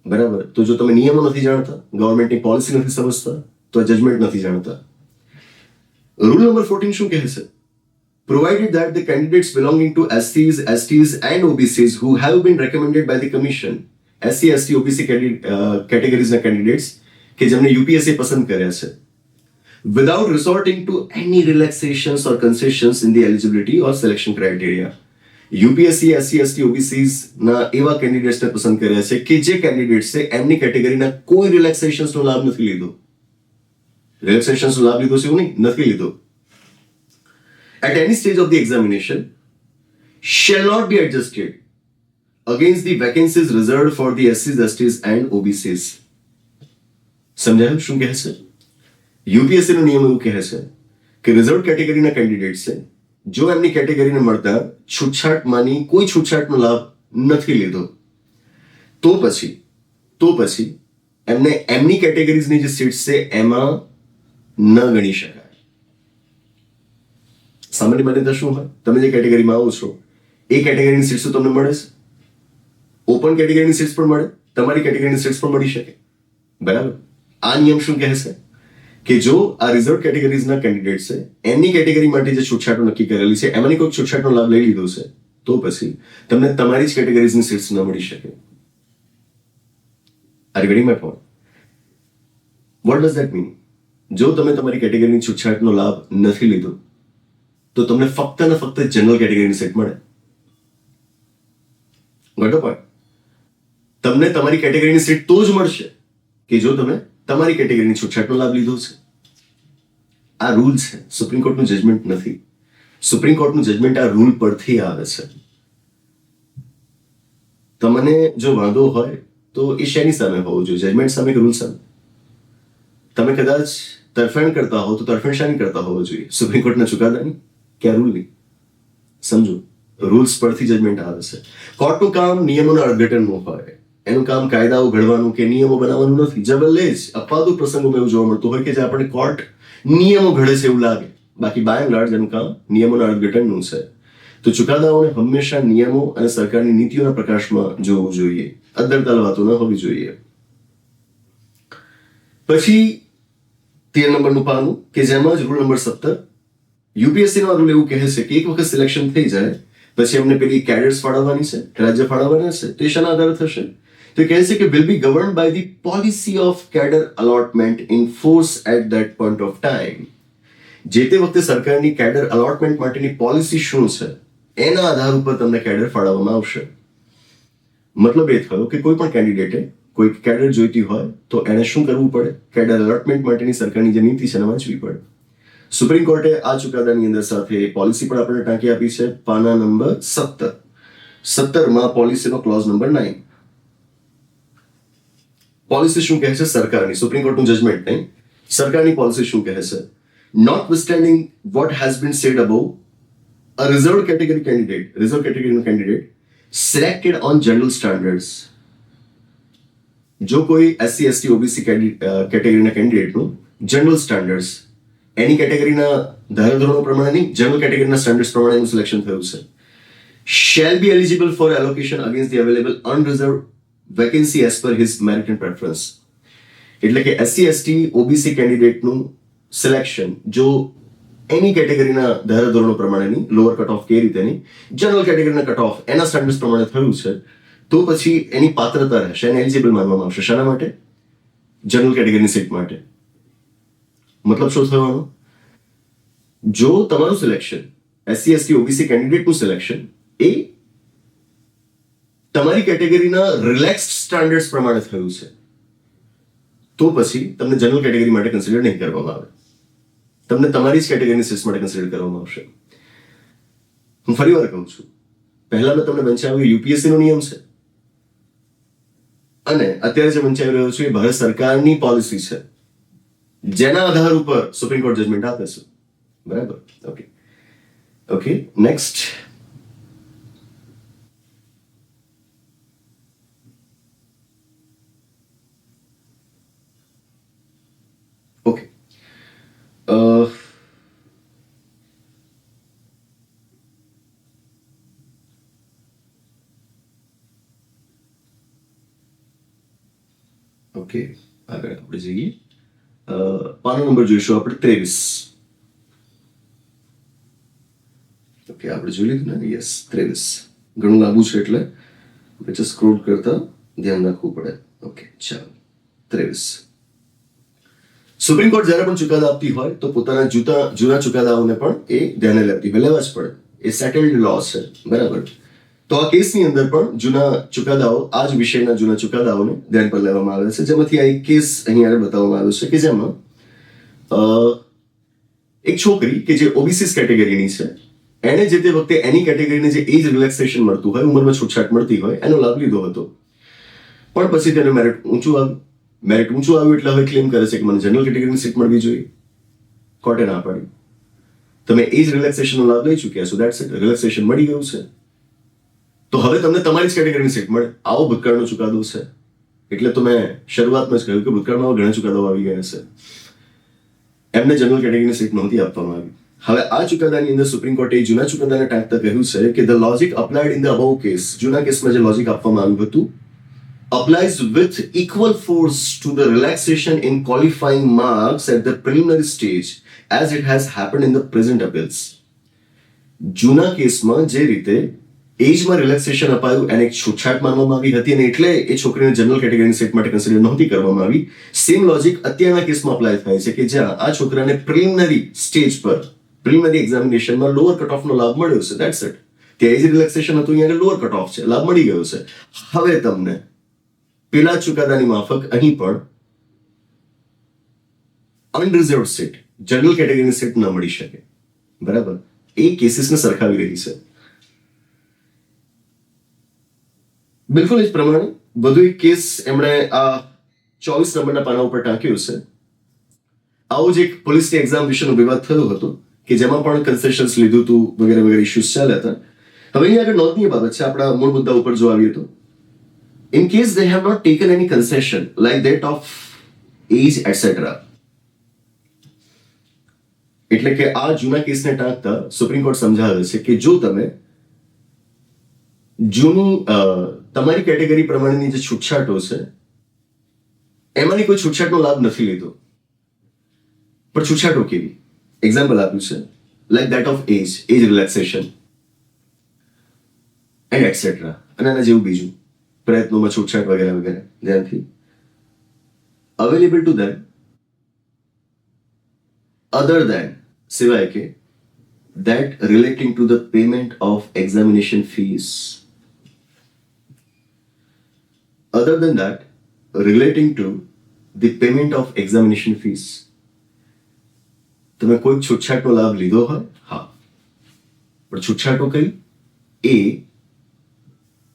બરાબર? તો જો તમે નિયમો નથી જાણતા, ગવર્મેન્ટની પોલિસી નથી સમજતા, તો આ જજમેન્ટ નથી જાણતા. રૂલ નંબર 14 શું કહે છે? Provided that the candidates belonging to SCs, STs and OBCs who have been recommended by the commission, SC, ST, OBC categories ના candidates કે જેમને UPSC પસંદ કર્યા છે, without resorting to any relaxations or concessions in the eligibility or selection criteria. UPSC, SC, ST, OBCs ના એવા કેન્ડિડેટ્સને પસંદ કર્યા છે કે જે કેન્ડિડેટ્સે એમની કેટેગરીના કોઈ રિલેક્સેશન્સનો લાભ નથી લીધો. રિલેક્સેશન્સનો લાભ લીધો છે એવું નહીં, નથી લીધો. At any stage of the examination shall not be adjusted against the vacancies reserved for the SCs, STs and OBCs. સમજાયું શું કહે છે? યુપીએસસી નો નિયમ એવું કહે છે કે રિઝર્વ કેટેગરીના કેન્ડિડેટ છે જો એમની કેટેગરીને મળતા છૂટછાટમાંની કોઈ છૂટછાટનો લાભ નથી લીધો તો પછી એમને એમની કેટેગરીઝની જે સીટ્સ છે એમાં ન ગણી શકાય. સામાન્ય માન્યતા શું હોય? તમે જે કેટેગરીમાં આવો છો એ કેટેગરીની સીટ્સ તમને મળે છે, ઓપન કેટેગરીની સીટ્સ પણ મળે, તમારી કેટેગરીની સીટ્સ પણ મળી શકે, બરાબર? આ નિયમ શું કહે છે કે જો આ રિઝર્વ કેટેગરીઝના કેન્ડિડેટ છે એમની કેટેગરી માટે જે છૂટછાટો નક્કી કરેલી છે એમાંની કોઈ છૂટછાટનો લાભ લઈ લીધો છે તો પછી તમને તમારી જ કેટેગરીઝની સીટ્સ ન મળી શકે. Are you getting my point? What does that mean? જો તમે તમારી કેટેગરીની છૂટછાટનો લાભ નથી લીધો તો તમને ફક્ત ને ફક્ત જનરલ કેટેગરીની સીટ મળે. Got a point? તમને તમારી કેટેગરીની સીટ તો જ મળશે કે જો તમે તમારી કેટેગરીની છૂટછાટનો લાભ લીધો છે. આ રૂલ છે, સુપ્રીમ કોર્ટનું જજમેન્ટ નથી. સુપ્રીમ કોર્ટનું જજમેન્ટ આ રૂલ પરથી આવે છે. તમને જો વાંધો હોય તો એ શેની સામે હોવો જોઈએ? જજમેન્ટ સામે કે રૂલ સામે? તમે કદાચ તરફેણ કરતા હો તો તરફેણ શાની કરતા હોવો જોઈએ? સુપ્રીમ કોર્ટના ચુકાદાની કે આ રૂલની? સમજો, રૂલ્સ પરથી જજમેન્ટ આવે છે. કોર્ટનું કામ નિયમોના અર્થઘટનનું હોય, એનું કામ કાયદાઓ ઘડવાનું કે નિયમો બનાવવાનું નથી. જબરલે જ અપવાદો પ્રસંગોમાં એવું જોવા મળતું હોય કે જે આપણને કોર્ટ નિયમો ઘડે છે એવું લાગે, બાકી બાય એન્ડ લાર્જ એનું કામ નિયમોના અર્થઘટનનું છે. તો ચુકાદાઓને હંમેશા નિયમો અને સરકારની નીતિઓના પ્રકાશમાં જોવું જોઈએ, અદ્ધરતાલ વાતો ન હોવી જોઈએ. પછી 13 નંબરનું પાનું કે જેમાં જ રૂલ નંબર 17, યુપીએસસી નો રૂલ એવું કહે છે કે એક વખત સિલેક્શન થઈ જાય પછી એમને પેલી કેડેટ્સ ફાળવવાની છે, રાજ્ય ફાળવવાના છે. તે શાના આધારે થશે તો કહે છે કે will be govern by the policy of cadre allotment in force at that point of time. જે તે વખતે સરકારની કેડર અલોટમેન્ટ માટેની પોલિસી શું છે એના આધાર ઉપર તમને કેડર ફાળવવામાં આવશે. મતલબ એ થયો કે કોઈ પણ કેન્ડિડેટે કોઈ કેડર જોઈતી હોય તો એને શું કરવું પડે? કેડર અલોટમેન્ટ માટેની સરકારની જે નીતિ છે એને વાંચવી પડે. સુપ્રીમ કોર્ટે આ ચુકાદાની અંદર સાથે પોલિસી પણ આપણને ટાંકી આપી છે. પાના નંબર 17 પોલિસીનો ક્લોઝ નંબર 9. પોલિસી શું કહે છે સરકારની? સુપ્રીમ કોર્ટનું જજમેન્ટ નહીં, સરકારની પોલિસી શું કહે છે? Notwithstanding what has been said above, a reserved category candidate selected on general standards. જો કોઈ SC ST OBC કેટેગરીના કેન્ડિડેટનું જનરલ સ્ટાન્ડર્ડ્સ એની કેટેગરીના ધારાધોરણો પ્રમાણે નહીં, જનરલ કેટેગરીના સ્ટાન્ડર્ડ્સ પ્રમાણેનું સિલેક્શન થયું છે, shall be eligible for allocation against the available unreserved vacancy as per his merit and preference. એટલે કે SC ST OBC કેન્ડિડેટનું સિલેક્શન જો એની કેટેગરીના ધારાધોરણો પ્રમાણેની લોઅર કટ ઓફ કે રીતેની જનરલ કેટેગરીના કટ ઓફ એના સ્ટાન્ડર્ડ્સ પ્રમાણે થયું છે તો પછી એની પાત્રતા રહેશે, એને એલિજિબલ માનવામાં આવશે. શાના માટે? જનરલ કેટેગરીની સીટ માટે. મતલબ શું થવાનો? જો તમારું સિલેક્શન SC ST OBC કેન્ડિડેટનું સિલેક્શન એ તમારી કેટેગરીના રિલેક્સ્ડ સ્ટાન્ડર્ડ્સ પ્રમાણે થયું છે તો પછી તમને જનરલ કેટેગરી માટે કન્સિડર નહીં કરવામાં આવે, તમને તમારી જ કેટેગરીની સીટ્સ માટે કન્સિડર કરવામાં આવશે. હું ફરી વાર કહું છું, પહેલા મેં તમને વંચાવ્યું UPSC નો નિયમ છે અને અત્યારે જે વંચાવી રહ્યો છું એ ભારત સરકારની પોલિસી છે જેના આધાર ઉપર સુપ્રીમ કોર્ટ જજમેન્ટ આપે છે. બરાબર? Okay, next. ઓકે, ઓકે, આગળ આપણે જઈએ. પાનો નંબર જોઈશું આપણે 23. ઓકે, આપણે જોઈ લીધું ને? યસ, 23. ઘણું લાંબુ છે એટલે પછી સ્ક્રોલ કરતા ધ્યાન રાખવું પડે. ઓકે, ચાલો. 23. સુપ્રીમ કોર્ટ જ્યારે પણ ચુકાદા આપતી હોય તો પોતાના જૂના ચુકાદાઓને પણ એ ધ્યાને લેતી હોય, લેવા જ પડે. એ સેટલડ લો છે. બરાબર? તો આ કેસની અંદર પણ જૂના ચુકાદાઓ, આ જ વિષયના જૂના ચુકાદાઓને ધ્યાન પર લેવામાં આવે છે. જેમાંથી આ એક કેસ અહીં આગળ બતાવવામાં આવ્યો છે કે જેમાં એક છોકરી કે જે ઓબીસી કેટેગરીની છે એને જે તે વખતે એની કેટેગરીને જે એજ રિલેક્સેશન મળતું હોય, ઉંમરમાં છૂટછાટ મળતી હોય, એનો લાભ લીધો હતો. પણ પછી તેનું મેરિટ ઊંચું આવ્યું એટલે હવે ક્લેમ કરે છે કે મને જનરલ કેટેગરીની સીટ મળવી જોઈએ. કોર્ટે ના પાડી. તમે એજ રિલેક્સેશનનો લાભ લઈ ચૂક્યા છો, દેટ્સ ઇટ, રિલેક્સેશન મળી ગયું છે, તો હવે તમને તમારી જ કેટેગરીની સીટ મળે. આવો ભૂતકાળનો ચુકાદો છે. એટલે તો મેં શરૂઆતમાં જ કહ્યું કે ભૂતકાળમાં ઘણા ચુકાદાઓ આવી ગયા છે. એમને જનરલ કેટેગરીની સીટ નહોતી આપવામાં આવી. હવે આ ચુકાદાની અંદર સુપ્રીમ કોર્ટે જૂના ચુકાદાને ટાંકતા કહ્યું છે કે the logic applied in the above case, જૂના કેસમાં જે લોજિક આપવામાં આવ્યું હતું, applies with equal force to the relaxation in qualifying marks at the preliminary stage as it has happened in the present appeals. જૂના કેસમાં જે રીતે એજમાં રિલેક્સેશન અપાયું એને એક છૂટછાટ માનવામાં આવી હતી અને એટલે એ છોકરીને જનરલ કેટેગરીની સીટ માટે કન્સિડર નહોતી કરવામાં આવી. સેમ લોજિક અત્યારના કેસમાં અપ્લાય થાય છે કે જ્યાં આ છોકરાને પ્રિલિમિનરી સ્ટેજ પર, પ્રિલિમિનરી એક્ઝામિનેશનમાં લોઅર કટ ઓફનો લાભ મળ્યો છે, દેટ્સ ઇટ. ત્યાં એજ રિલેક્સેશન હતું, અહીંયા લોઅર કટ ઓફ છે, લાભ મળી ગયો છે. હવે તમને પેલા ચુકાદાની માફક અહીં પણ અનરિઝર્વડ સીટ, જનરલ કેટેગરીની સીટ ન મળી શકે. બરાબર? એ કેસીસને સરખાવી રહી છે. બિલકુલ એ જ પ્રમાણે વધુ એક કેસ એમણે આ 24 નંબરના પાના ઉપર ટાંક્યું છે. આવો જ એક પોલીસની એક્ઝામ વિશેનો વિવાદ થયો હતો કે જેમાં પણ કન્સેશન્સ લીધું હતું, વગેરે વગેરે ઇસ્યુઝ ચાલ્યા હતા. હવે અહીં આગળ નોંધનીય બાબત છે, આપણા મૂળ મુદ્દા ઉપર જો આવીએ તો, in case they have not taken any concession like that of age etc. એટલે કે આ જૂના કેસને ટાંકતા સુપ્રીમ કોર્ટ સમજાવે છે કે જો તમે જૂની તમારી કેટેગરી પ્રમાણેની જે છૂટછાટો છે એમાંની કોઈ છૂટછાટનો લાભ નથી લીધો, પણ છૂટછાટો કેવી? એક્ઝામ્પલ આપ્યું છે, like that of age relaxation and etcetera, અને આના જેવું બીજું. પ્રયત્નોમાં છૂટછાટ વગેરે વગેરે ધ્યાનથી અવેલેબલ ટુ ધેમ અધર દેન સિવાય કે that relating to the payment of examination fees. Other than that, relating to the payment of examination fees. તમે કોઈ છૂટછાટનો લાભ લીધો હોય? હા, પણ છૂટછાટો કઈ? એ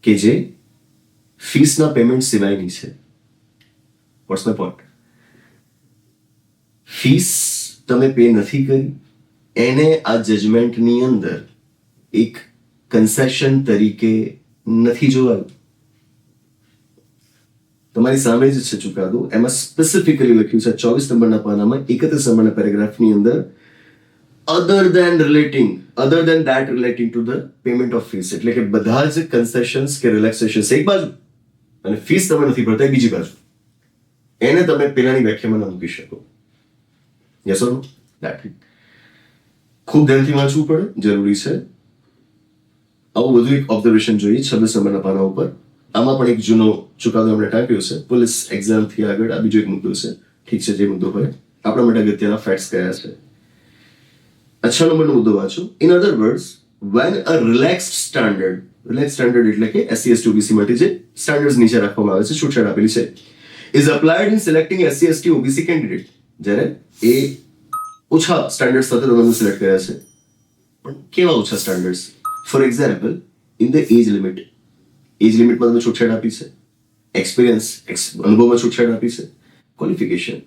કે જે ફીસના પેમેન્ટ સિવાયની છે. What's my point? ફીસ તમે પે નથી કરી, એને આ જજમેન્ટની અંદર એક કન્સેશન તરીકે નથી જોવાયું. તમારી સામે જ છે ચુકાદો, એમાં સ્પેસિફિકલી લખ્યું છે 24 નંબરના પાનામાં 31 નંબરના પેરેગ્રાફની અંદર other than that relating to the payment of fees, એટલે કે બધા જ કન્સેશન્સ કે રિલેક્સેશન્સ એક બાજુ અને ફીસ તમે નથી ભરતા બીજી બાજુ, એને તમે પેલાની વ્યાખ્યામાં ન મૂકી શકો. Yes or no? That it. ખૂબ ધ્યાનથી વાંચવું પડે, જરૂરી છે. આવું બધું એક ઓબ્ઝર્વેશન જોઈએ 26 નંબરના પાના ઉપર. આમાં પણ એક જૂનો ચુકાદો એમણે ટાંક્યો છે પોલીસ એક્ઝામથી આગળ. આ બીજો એક મુદ્દો છે. ઠીક છે, જે મુદ્દો હોય આપણા માટે અગત્યના ફેક્ટ્સ કયા છે. 6 નંબરનો મુદ્દો વાંચો. In other words, van a relaxed standard એટલે કે SC ST OBC માટે જે સ્ટાન્ડર્ડ્સ નીચે રાખવામાં આવે છે, છૂટછાટ આપેલી છે, is applied in selecting SC ST OBC candidate, જ્યારે એ ઓછા સ્ટાન્ડર્ડ સાથે તમે સિલેક્ટ કર્યા છે. પણ કેવા ઓછા standards? For example, in the age લિમિટમાં તમે છૂટછાટ આપી છે, એક્સપિરિયન્સ અનુભવમાં છૂટછાટ આપી છે, ક્વોલિફિકેશન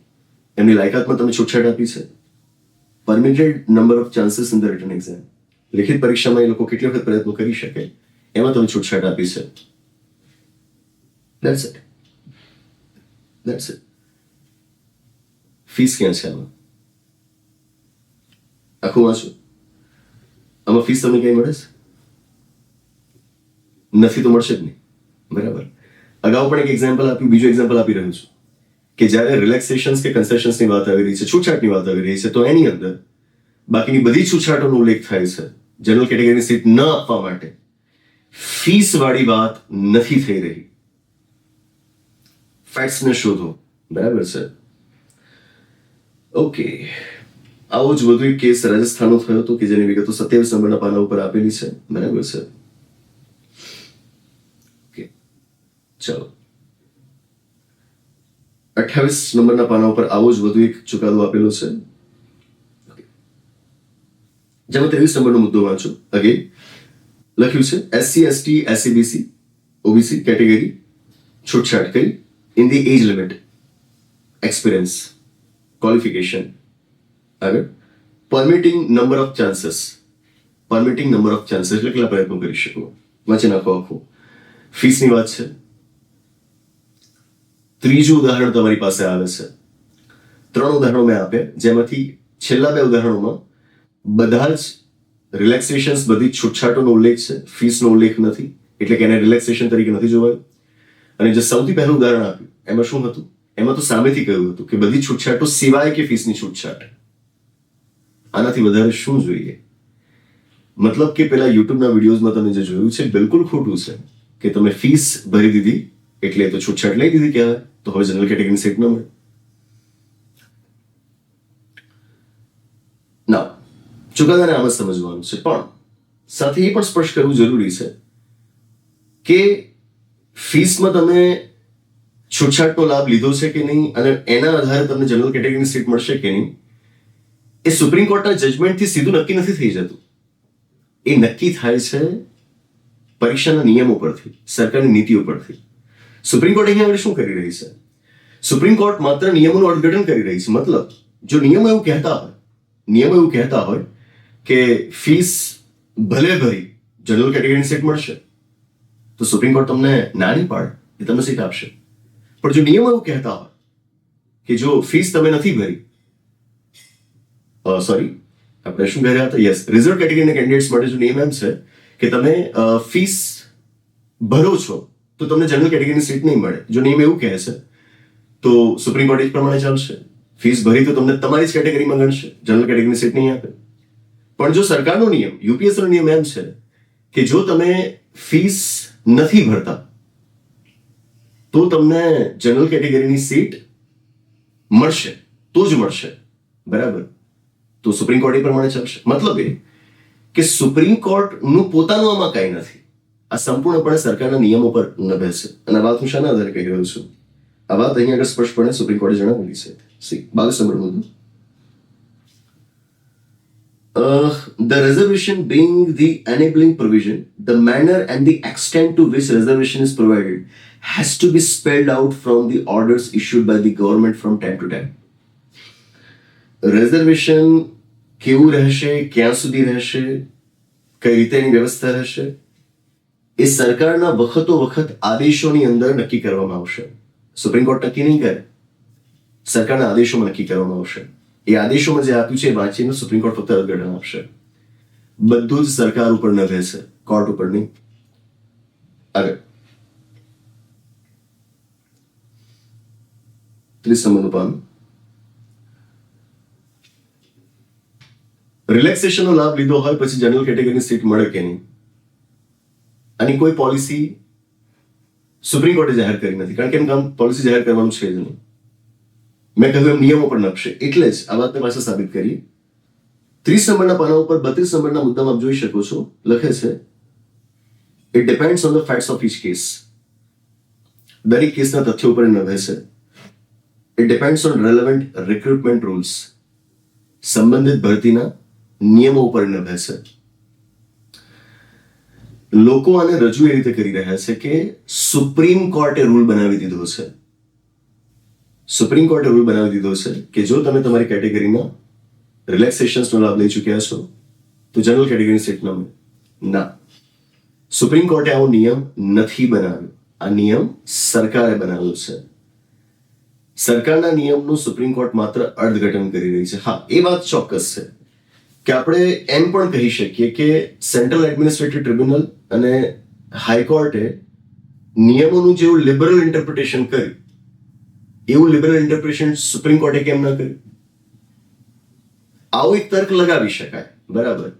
એમની લાયકાતમાં તમે છૂટછાટ આપી છે, permitted number of chances in the return exam, લિખિત પરીક્ષામાં એ લોકો કેટલી વખત પ્રયત્નો કરી શકે એમાં તમે છૂટછાટ આપી છે. That's it. ફીસ ક્યાં છે આમાં? આખું વાંચો. આમાં ફીસ તમને ક્યાંય મળે છે? નથી તો મળશે જ નહીં. બરાબર. અગાઉ પણ એક એક્ઝામ્પલ આપ્યું, બીજું એક્ઝામ્પલ આપી રહ્યું છું કે જ્યારે રિલેક્સેશન્સ કે કન્સેશન્સની વાત આવી રહી છે, છૂટછાટની વાત આવી રહી છે, તો એની અંદર બાકીની બધી છૂટછાટોનો ઉલ્લેખ થાય છે. જનરલ કેટેગરીની સીટ ન આપવા માટે ફીસ વાળી વાત નથી થઈ રહી. ફેક્ટ્સને શોધો. બરાબર છે? ઓકે. આવો જ વધુ એક કેસ રાજસ્થાનનો થયો હતો કે જેની વિગતો 27 નંબરના પાના ઉપર આપેલી છે. બરાબર છે? ઓકે, ચાલો 28 નંબરના પાના ઉપર આવો જ વધુ એક ચુકાદો આપેલો છે. જેમાં 23 નંબરનો મુદ્દો વાંચો. અગેન લખ્યું છે SC ST SC BC OBC category છૂટછાટ કરી in the age limit, experience, qualification. આગળ પરમિટિંગ નંબર ઓફ ચાન્સીસ એટલે કેટલા પ્રયત્નો કરી શકો. વાંચી નાખો આખું. ફીસની વાત છે. ત્રીજું ઉદાહરણ તમારી પાસે આવે છે. 3 ઉદાહરણો મેં આપ્યા, જેમાંથી છેલ્લા 2 ઉદાહરણોમાં બધા જ રિલેક્સેશન્સ, બધી છૂટછાટોનો ઉલ્લેખ છે, ફીસનો ઉલ્લેખ નથી, એટલે કે એને રિલેક્સેશન તરીકે નથી જોવાયું. અને જે સૌથી પહેલું ઉદાહરણ આપ્યું એમાં શું હતું? એમાં તો સામેથી કહ્યું હતું કે બધી છૂટછાટો સિવાય કે ફીસની છૂટછાટ. આનાથી વધારે શું જોઈએ? મતલબ કે પેલા યુટ્યુબના વિડીયોઝમાં તમે જે જોયું છે બિલકુલ ખોટું છે કે તમે ફીસ ભરી દીધી એટલે તો છૂટછાટ લઈ દીધી કહેવાય, તો હવે જનરલ કેટેગરીની સીટ ન મળે. ના, ચુકાદાને આમ જ સમજવાનું છે, પણ સાથે એ પણ સ્પષ્ટ કરવું જરૂરી છે કે ફીસમાં તમે છૂટછાટનો લાભ લીધો છે કે નહીં અને એના આધારે તમને જનરલ કેટેગરીની સીટ મળશે કે નહીં, એ સુપ્રીમ કોર્ટના જજમેન્ટથી સીધું નક્કી નથી થઈ જતું. એ નક્કી થાય છે પરીક્ષાના નિયમો પરથી, સરકારની નીતિઓ પરથી. સુપ્રીમ કોર્ટ અહીંયા આગળ શું કરી રહી છે? સુપ્રીમ કોર્ટ માત્ર નિયમોનું અર્થઘટન કરી રહી છે. મતલબ જો નિયમો એવું કહેતા હોય કે ફીસ ભલે ભરી જનરલ કેટેગરીની સીટ મળશે, તો સુપ્રીમ કોર્ટ તમને ના નહીં પાડે, એ તમને સીટ આપશે. પણ જો નિયમો એવું કહેતા હોય કે જો ફીસ તમે નથી ભરી, આપણે શું કહી રહ્યા હતા? યસ, રિઝર્વ કેટેગરીના કેન્ડિડેટ્સ માટે જો નિયમ એમ છે કે તમે ફીસ ભરો છો તો તમને જનરલ કેટેગરીની સીટ નહીં મળે. જો નિયમ એવું કહે છે તો સુપ્રીમ કોર્ટ એ પ્રમાણે ચાલશે. ફીસ ભરી તો તમને તમારી જ કેટેગરીમાં ગણશે, જનરલ કેટેગરીની સીટ નહીં આપે. પણ જો સરકારનો નિયમ, યુપીએસસીનો નિયમ એમ છે કે જો તમે ફીસ નથી ભરતા તો તમને જનરલ કેટેગરીની સીટ મળશે, તો જ મળશે. બરાબર? તો સુપ્રીમ કોર્ટ એ પ્રમાણે ચાલશે. મતલબ એ કે સુપ્રીમ કોર્ટનું પોતાનું આમાં કાંઈ નથી. આ સંપૂર્ણપણે સરકારના નિયમો પર નભે છે. અને આ વાત હું શાના આધારે કહી રહ્યો છું? આ વાત અહીંયા આગળ સ્પષ્ટપણે સુપ્રીમ કોર્ટે જણાવેલી છે. 22 નંબર મુદ્દો. The reservation being the enabling provision, the manner and the extent to which reservation is provided has to be spelled out from the orders issued by the government from time to time. Reservation કેવું રહેશે, ક્યાં સુધી રહેશે, કઈ રીતે એની વ્યવસ્થા રહેશે, એ સરકારના વખતો વખત આદેશોની અંદર નક્કી કરવામાં આવશે. સુપ્રીમ કોર્ટ નક્કી નહીં કરે, સરકારના આદેશોમાં નક્કી કરવામાં આવશે. એ આદેશોમાં જે આપ્યું છે એ વાંચીને સુપ્રીમ કોર્ટ ફક્ત અર્થઘટન આપશે. બધું જ સરકાર ઉપર ન રહેશે, કોર્ટ ઉપર નહીં. આગળ 30 નંબરનું પાન. રિલેક્સેશનનો લાભ લીધો હોય પછી જનરલ કેટેગરીની સીટ મળે કે નહીં, આની કોઈ પોલિસી સુપ્રીમ કોર્ટે જાહેર કરી નથી, કારણ કે એમ કામ પોલિસી જાહેર કરવાનું છે જ નહીં. મેં કહ્યું એમ નિયમો પર નપશે, એટલે જ આ વાતને પાછળ સાબિત કરી. 30 નંબરના પાના ઉપર 32 નંબરના મુદ્દામાં આપ જોઈ શકો છો, લખે છે it depends on the facts of each case. દરેક કેસના તથ્યો ઉપર નભે છે. It depends on relevant recruitment rules. સંબંધિત ભરતીના નિયમો ઉપર નભે છે. લોકો આને રજૂ એ રીતે કરી રહ્યા છે કે સુપ્રીમ કોર્ટે રૂલ બનાવી દીધો છે. સુપ્રીમ કોર્ટે રૂલ બનાવી દીધો છે કે જો તમે તમારી કેટેગરીના રિલેક્સેશન્સનો લાભ લઈ ચૂક્યા છો તો જનરલ કેટેગરીની સીટ ન મળે. ના, સુપ્રીમ કોર્ટે આવો નિયમ નથી બનાવ્યો. આ નિયમ સરકારે બનાવ્યો છે. સરકારના નિયમનું સુપ્રીમ કોર્ટ માત્ર અર્થઘટન કરી રહી છે. હા, એ વાત ચોક્કસ છે કે આપણે એમ પણ કહી શકીએ કે સેન્ટ્રલ એડમિનિસ્ટ્રેટિવ ટ્રિબ્યુનલ અને હાઈકોર્ટે નિયમોનું જેવું લિબરલ ઇન્ટરપ્રિટેશન કર્યું એવું લિબરલ ઇન્ટરપ્રિટેશન સુપ્રીમ કોર્ટે કેમ ન કર્યું? આવો એક તર્ક લગાવી શકાય, બરાબર.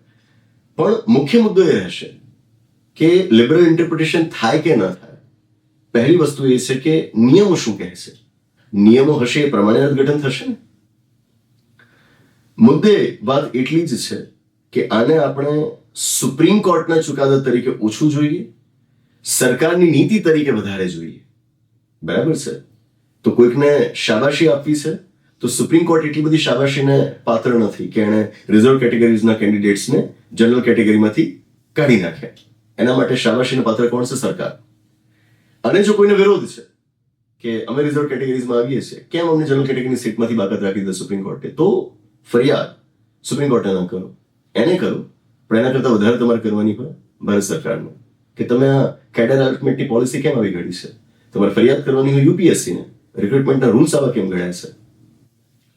પણ મુખ્ય મુદ્દો એ રહેશે કે લિબરલ ઇન્ટરપ્રિટેશન થાય કે ન થાય. પહેલી વસ્તુ એ છે કે નિયમો શું કહે છે. નિયમો હશે એ પ્રમાણે અર્થઘટન થશે ને. મુદ્દે વાત એટલી જ છે કે આને આપણે સુપ્રીમ કોર્ટના ચુકાદા તરીકે ઓછું જોઈએ, સરકારની નીતિ તરીકે વધારે જોઈએ. બરાબર છે? તો કોઈકને શાબાશી આપવી છે તો સુપ્રીમ કોર્ટ એટલી બધી શાબાશીને પાત્ર નથી કે એણે રિઝર્વ કેટેગરીઝના કેન્ડિડેટ્સને જનરલ કેટેગરીમાંથી કાઢી નાખ્યા. એના માટે શાબાશીને પાત્ર કોણ છે? સરકાર. અને જો કોઈને વિરોધ છે કે અમે રિઝર્વ કેટેગરીઝમાં આવીએ છીએ, કેમ અમને જનરલ કેટેગરીની સીટમાંથી બાકાત રાખી દીધા સુપ્રીમ કોર્ટે, તો ફરિયાદ સુપ્રીમ કોર્ટે ન કરો, એને કરો. પણ એના કરતાં વધારે તમારે કરવાની હોય ભારત સરકારને કે તમે આ કેડર એલોટમેન્ટની પોલિસી કેમ આવી ઘડી છે. તમારે ફરિયાદ કરવાની હોય યુપીએસસીને, રિક્રુટમેન્ટના રૂલ્સ આવા કેમ ઘડ્યા છે.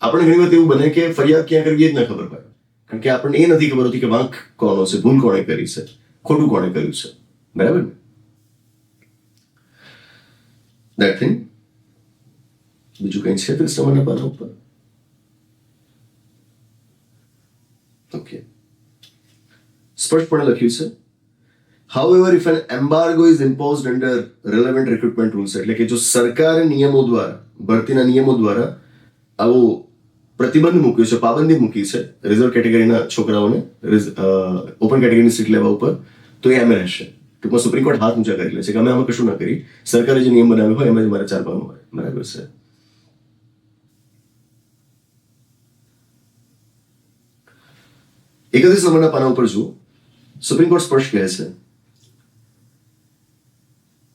આપણે ઘણી વખત એવું બને કે ફરિયાદ ક્યાં કરવી એ જ ન ખબર પડે, કારણ કે આપણને એ નથી ખબર હોતી કે વાંક કોનો છે, ભૂલ કોણે કરી છે, ખોટું કોણે કર્યું છે. બરાબર ને? That thing. બીજું કંઈ છે 30 નંબરના પાના ઉપર? ઓકે, સ્પષ્ટપણે લખ્યું છે however if an embargo is imposed under relevant recruitment rules, એટલે કે જો સરકારે નિયમો દ્વારા, ભરતીના નિયમો દ્વારા આવો પ્રતિબંધ મૂક્યો છે, પાબંદી મૂકી છે રિઝર્વ કેટેગરીના છોકરાઓને ઓપન કેટેગરીની સીટ લેવા ઉપર, તો એ એમ રહેશે. ટૂંકમાં સુપ્રીમ કોર્ટ હાથ ઊંચા કરી લે છે કે અમે આમાં કશું ના કરી, સરકારે જે નિયમ બનાવ્યો હોય એમાં જ મારે ચાલવાનું હોય. બરાબર છે? એકત્રીસ નંબરના પાના ઉપર જુઓ, સુપ્રીમ કોર્ટ સ્પષ્ટ કહે છે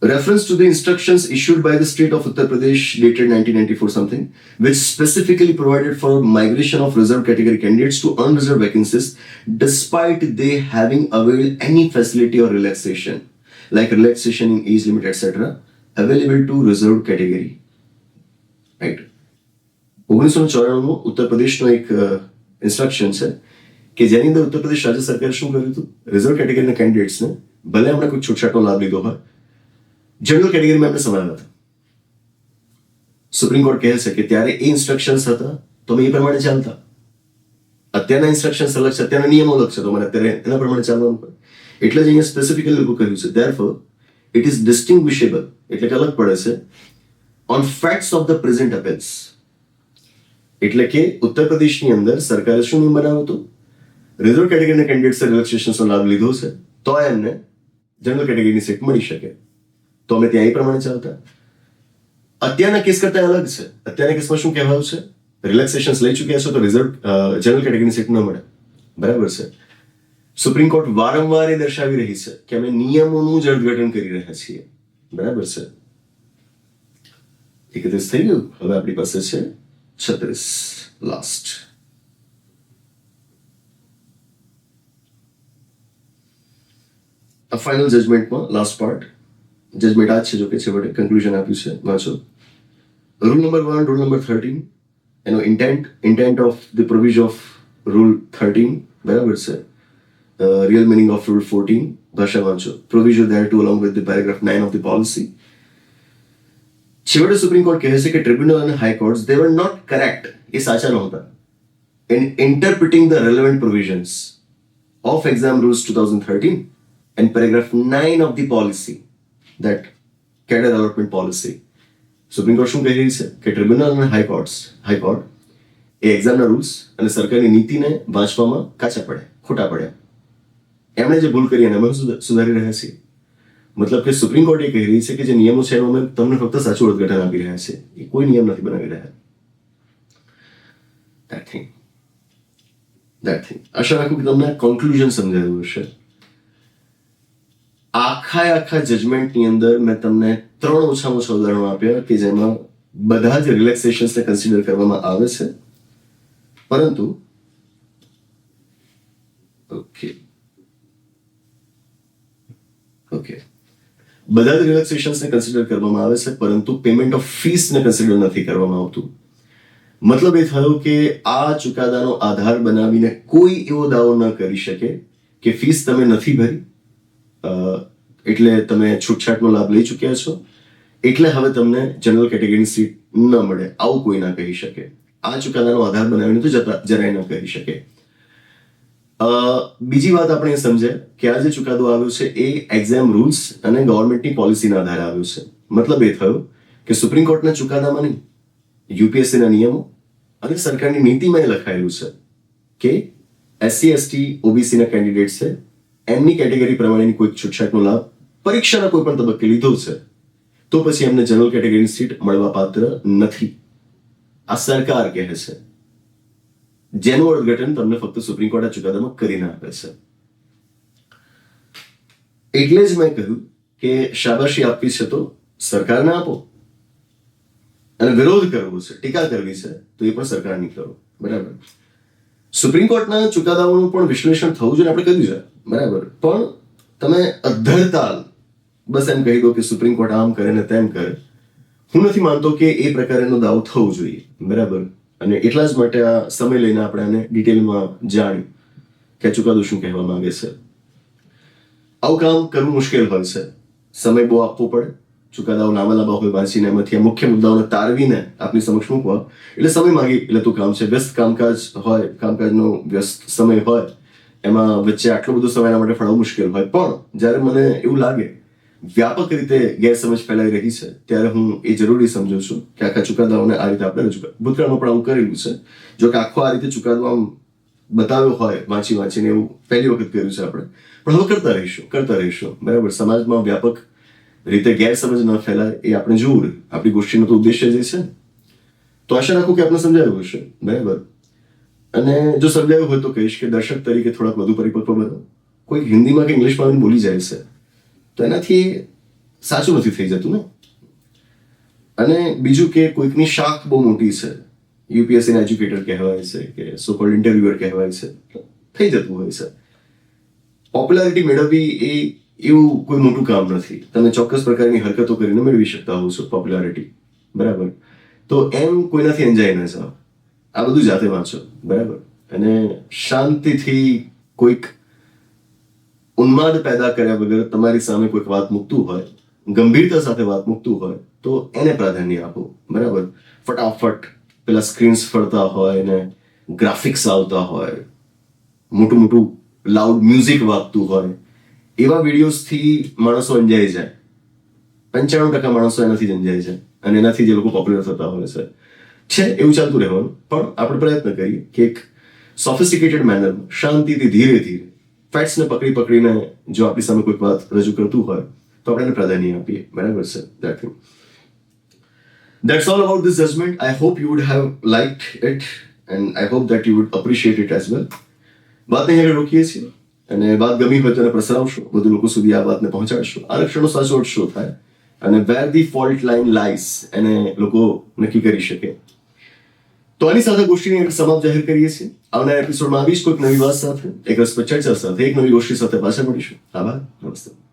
reference to the instructions issued by the state of Uttar Pradesh dated 1994 something, which specifically provided for migration of reserved category candidates to unreserved vacancies despite they having availed any facility or relaxation like relaxation in age limit etc available to reserved category. Right? 1994 ઉત્તર પ્રદેશનો એક instruction છે કે જેની અંદર ઉત્તર પ્રદેશ રાજ્ય સરકારે શું કર્યું હતું? રિઝર્વ કેટેગરીના કેન્ડિડેટ્સને ભલે આપણે કોઈ છૂટછાટનો લાભ લીધો હોય, જનરલ કેટેગરીમાં આપણે સમાવ્યા હતા. સુપ્રીમ કોર્ટ કહે છે કે ત્યારે એ ઇન્સ્ટ્રક્શન્સ હતા તો અમે એ પ્રમાણે ચાલતા. અત્યારના ઇન્સ્ટ્રક્શન્સ અલગ છે, અત્યારના નિયમો અલગ છે, તો મને અત્યારે એના પ્રમાણે ચાલવાનું પડે. એટલે જ અહીંયા સ્પેસિફિકલી લોકો કહ્યું છે therefore ઇટ ઇઝ ડિસ્ટિંગ્વિશેબલ એટલે કે અલગ પડે છે on facts of the present appeals. એટલે કે ઉત્તર પ્રદેશની અંદર સરકારે શું નિયમ બનાવ્યો હતો? રિઝર્વ કેટેગરીના કેન્ડિડેટ્સે રિલેક્સેશનનો લાભ લીધો છે તો એમને જનરલ કેટેગરીની સીટ મળી શકે, તો અમે ત્યાં એ પ્રમાણે ચાલતા. અત્યારના કેસ કરતા અલગ છે. અત્યારના કેસમાં શું કહેવાયું છે? રિલેક્સેશન લઈ ચૂક્યા છો તો જનરલ કેટેગરીની સીટ ન મળે. બરાબર છે. સુપ્રીમ કોર્ટ વારંવાર એ દર્શાવી રહી છે કે અમે નિયમોનું જ અર્થઘટન કરી રહ્યા છીએ. બરાબર છે. 31 થઈ ગયું. હવે આપણી પાસે છે 36 લાસ્ટ. આ ફાઇનલ જજમેન્ટમાં લાસ્ટ પાર્ટ જજમેન્ટ આ જ છે, જો કે છેવટે કન્ક્લુઝન આપ્યું છે, વાંચો. રૂલ નંબર 1, રૂલ નંબર 13, એનો intent of the provision of rule 13. બરાબર છે. રિયલ મિનિંગ ઓફ રૂલ 14, ભાષા વાંચો. Provision there two along with the paragraph 9 of the policy. છેવટે સુપ્રીમ કોર્ટ કહે છે કે ટ્રિબ્યુનલ અને હાઈકોર્ટ્સ દે વર નોટ કરેક્ટ, એ સાચા નહોતા in interpreting the relevant provisions of exam rules 2013 and paragraph 9 of the policy, that cadre allotment policy. Supreme court શું કહી રહી છે કે ટ્રિબ્યુનલ અને હાઈકોર્ટ એ એક્ઝામના રૂલ્સ અને સરકારની નીતિને વાંચવામાં કાચા પડ્યા, ખોટા પડ્યા. એમણે જે ભૂલ કરી એને અમે સુધારી રહ્યા છીએ. મતલબ કે સુપ્રીમ કોર્ટ એ કહી રહી છે કે જે નિયમો છે એનું અમે તમને ફક્ત સાચું અર્થઘટન આપી રહ્યા છે, એ કોઈ નિયમ નથી બનાવી રહ્યા. That thing. આશા રાખું કે તમને કન્ક્લુઝન સમજાયું હશે. આખા જજમેન્ટની અંદર મેં તમને 3 ઓછામાં ઓછા ઉદાહરણો આપ્યા કે જેમાં બધા જ રિલેક્સેશન્સને કન્સિડર કરવામાં આવે છે, પરંતુ બધા જ રિલેક્સેશન્સને કન્સિડર કરવામાં આવે છે, પરંતુ પેમેન્ટ ઓફ ફીસને કન્સિડર નથી કરવામાં આવતું. મતલબ એ થયો કે આ ચુકાદાનો આધાર બનાવીને કોઈ એવો દાવો ન કરી શકે કે ફીસ તમે નથી ભરી એટલે તમે છૂટછાટનો લાભ લઈ ચૂક્યા છો એટલે હવે તમને જનરલ કેટેગરીની સીટ ન મળે, આવું કોઈ ના કહી શકે. આ ચુકાદાનો આધાર બનાવીને તો જરાય ન કહી શકે. બીજી વાત આપણે એ સમજે કે આ જે ચુકાદો આવ્યો છે એ એક્ઝામ રૂલ્સ અને ગવર્મેન્ટની પોલિસીના આધારે આવ્યો છે. મતલબ એ થયો કે સુપ્રીમ કોર્ટના ચુકાદામાં નહીં, યુપીએસસીના નિયમો અને સરકારની નીતિમાં એ લખાયેલું છે કે એસસી એસટી ઓબીસીના કેન્ડિડેટ છે એમની કેટેગરી પ્રમાણેની કોઈ છૂટછાટનો લાભ પરીક્ષાના કોઈ પણ તબક્કે લીધો છે તો પછી એમને જનરલ કેટેગરીની સીટ મળવા પાત્ર નથી. આ સરકાર કહે છે, જેનું અર્થઘટન તમને ફક્ત સુપ્રીમ કોર્ટ ચુકાદામાં કરીને આપે છે. એટલે જ મેં કહ્યું કે શાબાશી આપવી છે તો સરકારને આપો, અને વિરોધ કરવો છે, ટીકા કરવી છે તો એ પણ સરકારની કરો. બરાબર. સુપ્રીમ કોર્ટના ચુકાદાઓનું પણ વિશ્લેષણ થવું જોઈએ, આપણે કર્યું છે. બરાબર. પણ તમે અધ્ધરતાલ બસ એમ કહી દો કે સુપ્રીમ કોર્ટ આમ કરે ને તેમ કરે, હું નથી માનતો કે એ પ્રકારનો દાવો થવો જોઈએ. બરાબર. અને એટલા જ માટે આ સમય લઈને આપણે આને ડિટેલમાં જાણ્યું કે ચુકાદો શું કહેવા માંગે છે. આવું કામ કરવું મુશ્કેલ હોય છે, સમય બહુ આપવો પડે, ચુકાદાઓ લાંબા લાંબા હોય વાંચીને એમાંથી આ મુખ્ય મુદ્દાઓને તારવીને આપની સમક્ષ મૂકવા એટલે સમય માંગી લેતું કામ છે. વ્યસ્ત કામકાજ હોય, કામકાજનો વ્યસ્ત સમય હોય, એમાં વચ્ચે આટલો બધો સમય એના માટે ફાળવવો મુશ્કેલ હોય. પણ જ્યારે મને એવું લાગે વ્યાપક રીતે ગેરસમજ ફેલાઈ રહી છે ત્યારે હું એ જરૂરી સમજુ છું કે આખા ચુકાદાઓને આ રીતે આપણે રજૂ ભૂતકાળમાં પણ આવું કરેલું છે. જો કે આખો આ રીતે ચુકાદો આમ બતાવ્યો હોય વાંચીને એવું પહેલી વખત કર્યું છે આપણે, પણ હવે કરતા રહીશું. બરાબર. સમાજમાં વ્યાપક રીતે ગેરસમજ ન ફેલાય એ આપણે જોવું, આપણી ગોષ્ઠીનો તો ઉદ્દેશ્ય જે છે. તો આશા રાખું કે આપણે સમજાયું હશે. બરાબર. અને જો સમજાયું હોય તો કહીશ કે દર્શક તરીકે થોડાક વધુ પરિપક્વ બનો. કોઈ હિન્દીમાં કે ઇંગ્લિશમાં બોલી જાય છે તો એનાથી સાચું નથી થઈ જતું ને. અને બીજું કે કોઈકની શાખ બહુ મોટી છે, યુપીએસસીના એજ્યુકેટર કહેવાય છે કે સો કોલ્ડ ઇન્ટરવ્યુઅર કહેવાય છે, થઈ જતું હોય છે. પોપ્યુલારિટી મેળવવી એ એવું કોઈ મોટું કામ નથી. તમે ચોક્કસ પ્રકારની હરકતો કરીને મેળવી શકતા હોવ છો પોપ્યુલારિટી. બરાબર. તો એમ કોઈનાથી અંજાઈ ન જાઓ, આ બધું જાતે વાંચો. બરાબર. અને શાંતિથી કોઈક ઉન્માદ પેદા કર્યા વગર તમારી સામે કોઈક વાત મૂકતું હોય, ગંભીરતા સાથે વાત મૂકતું હોય તો એને પ્રાધાન્ય આપો. બરાબર. ફટાફટ પેલા સ્ક્રીન્સ ફરતા હોય ને ગ્રાફિક્સ આવતા હોય, મોટું લાઉડ મ્યુઝિક વાગતું હોય, એવા વિડીયોઝથી માણસો અંજાઈ જાય 95% માણસો એનાથી જંજાય છે અને એનાથી જે લોકો પોપ્યુલર થતા હોય છે એવું ચાલતું રહેવાનું. પણ આપણે પ્રયત્ન કરીએ કે એક સોફિસ્ટિકેટેડ મેનરમાં શાંતિથી ધીરે ધીરે ફેક્ટ્સને પકડીને જો આપણી સામે કોઈક વાત રજૂ કરતું હોય તો આપણે એને પ્રાધાન્ય આપીએ. બરાબર છે? That thing. That's all about this judgment. I hope you would have liked it and I hope that you would appreciate it as well. વાતને અહીંયા રોકીએ છીએ અને વાત ગમી હોય તો એને પ્રસરાવશો, વધુ લોકો સુધી આ વાતને પહોંચાડશો. આરક્ષણનો સાચો અર્થ શું થાય અને where the fault line lies એને લોકો નક્કી કરી શકે. તો આની સાથે ગોષ્ઠીની એક સમાપ્ત જાહેર કરીએ છીએ. આવનારા એપિસોડમાં આવીશ કોઈક નવી વાત સાથે, એક રસપ્રદ ચર્ચા સાથે, એક નવી ગોષ્ઠી સાથે પાછા મળીશું. આભાર. નમસ્તે.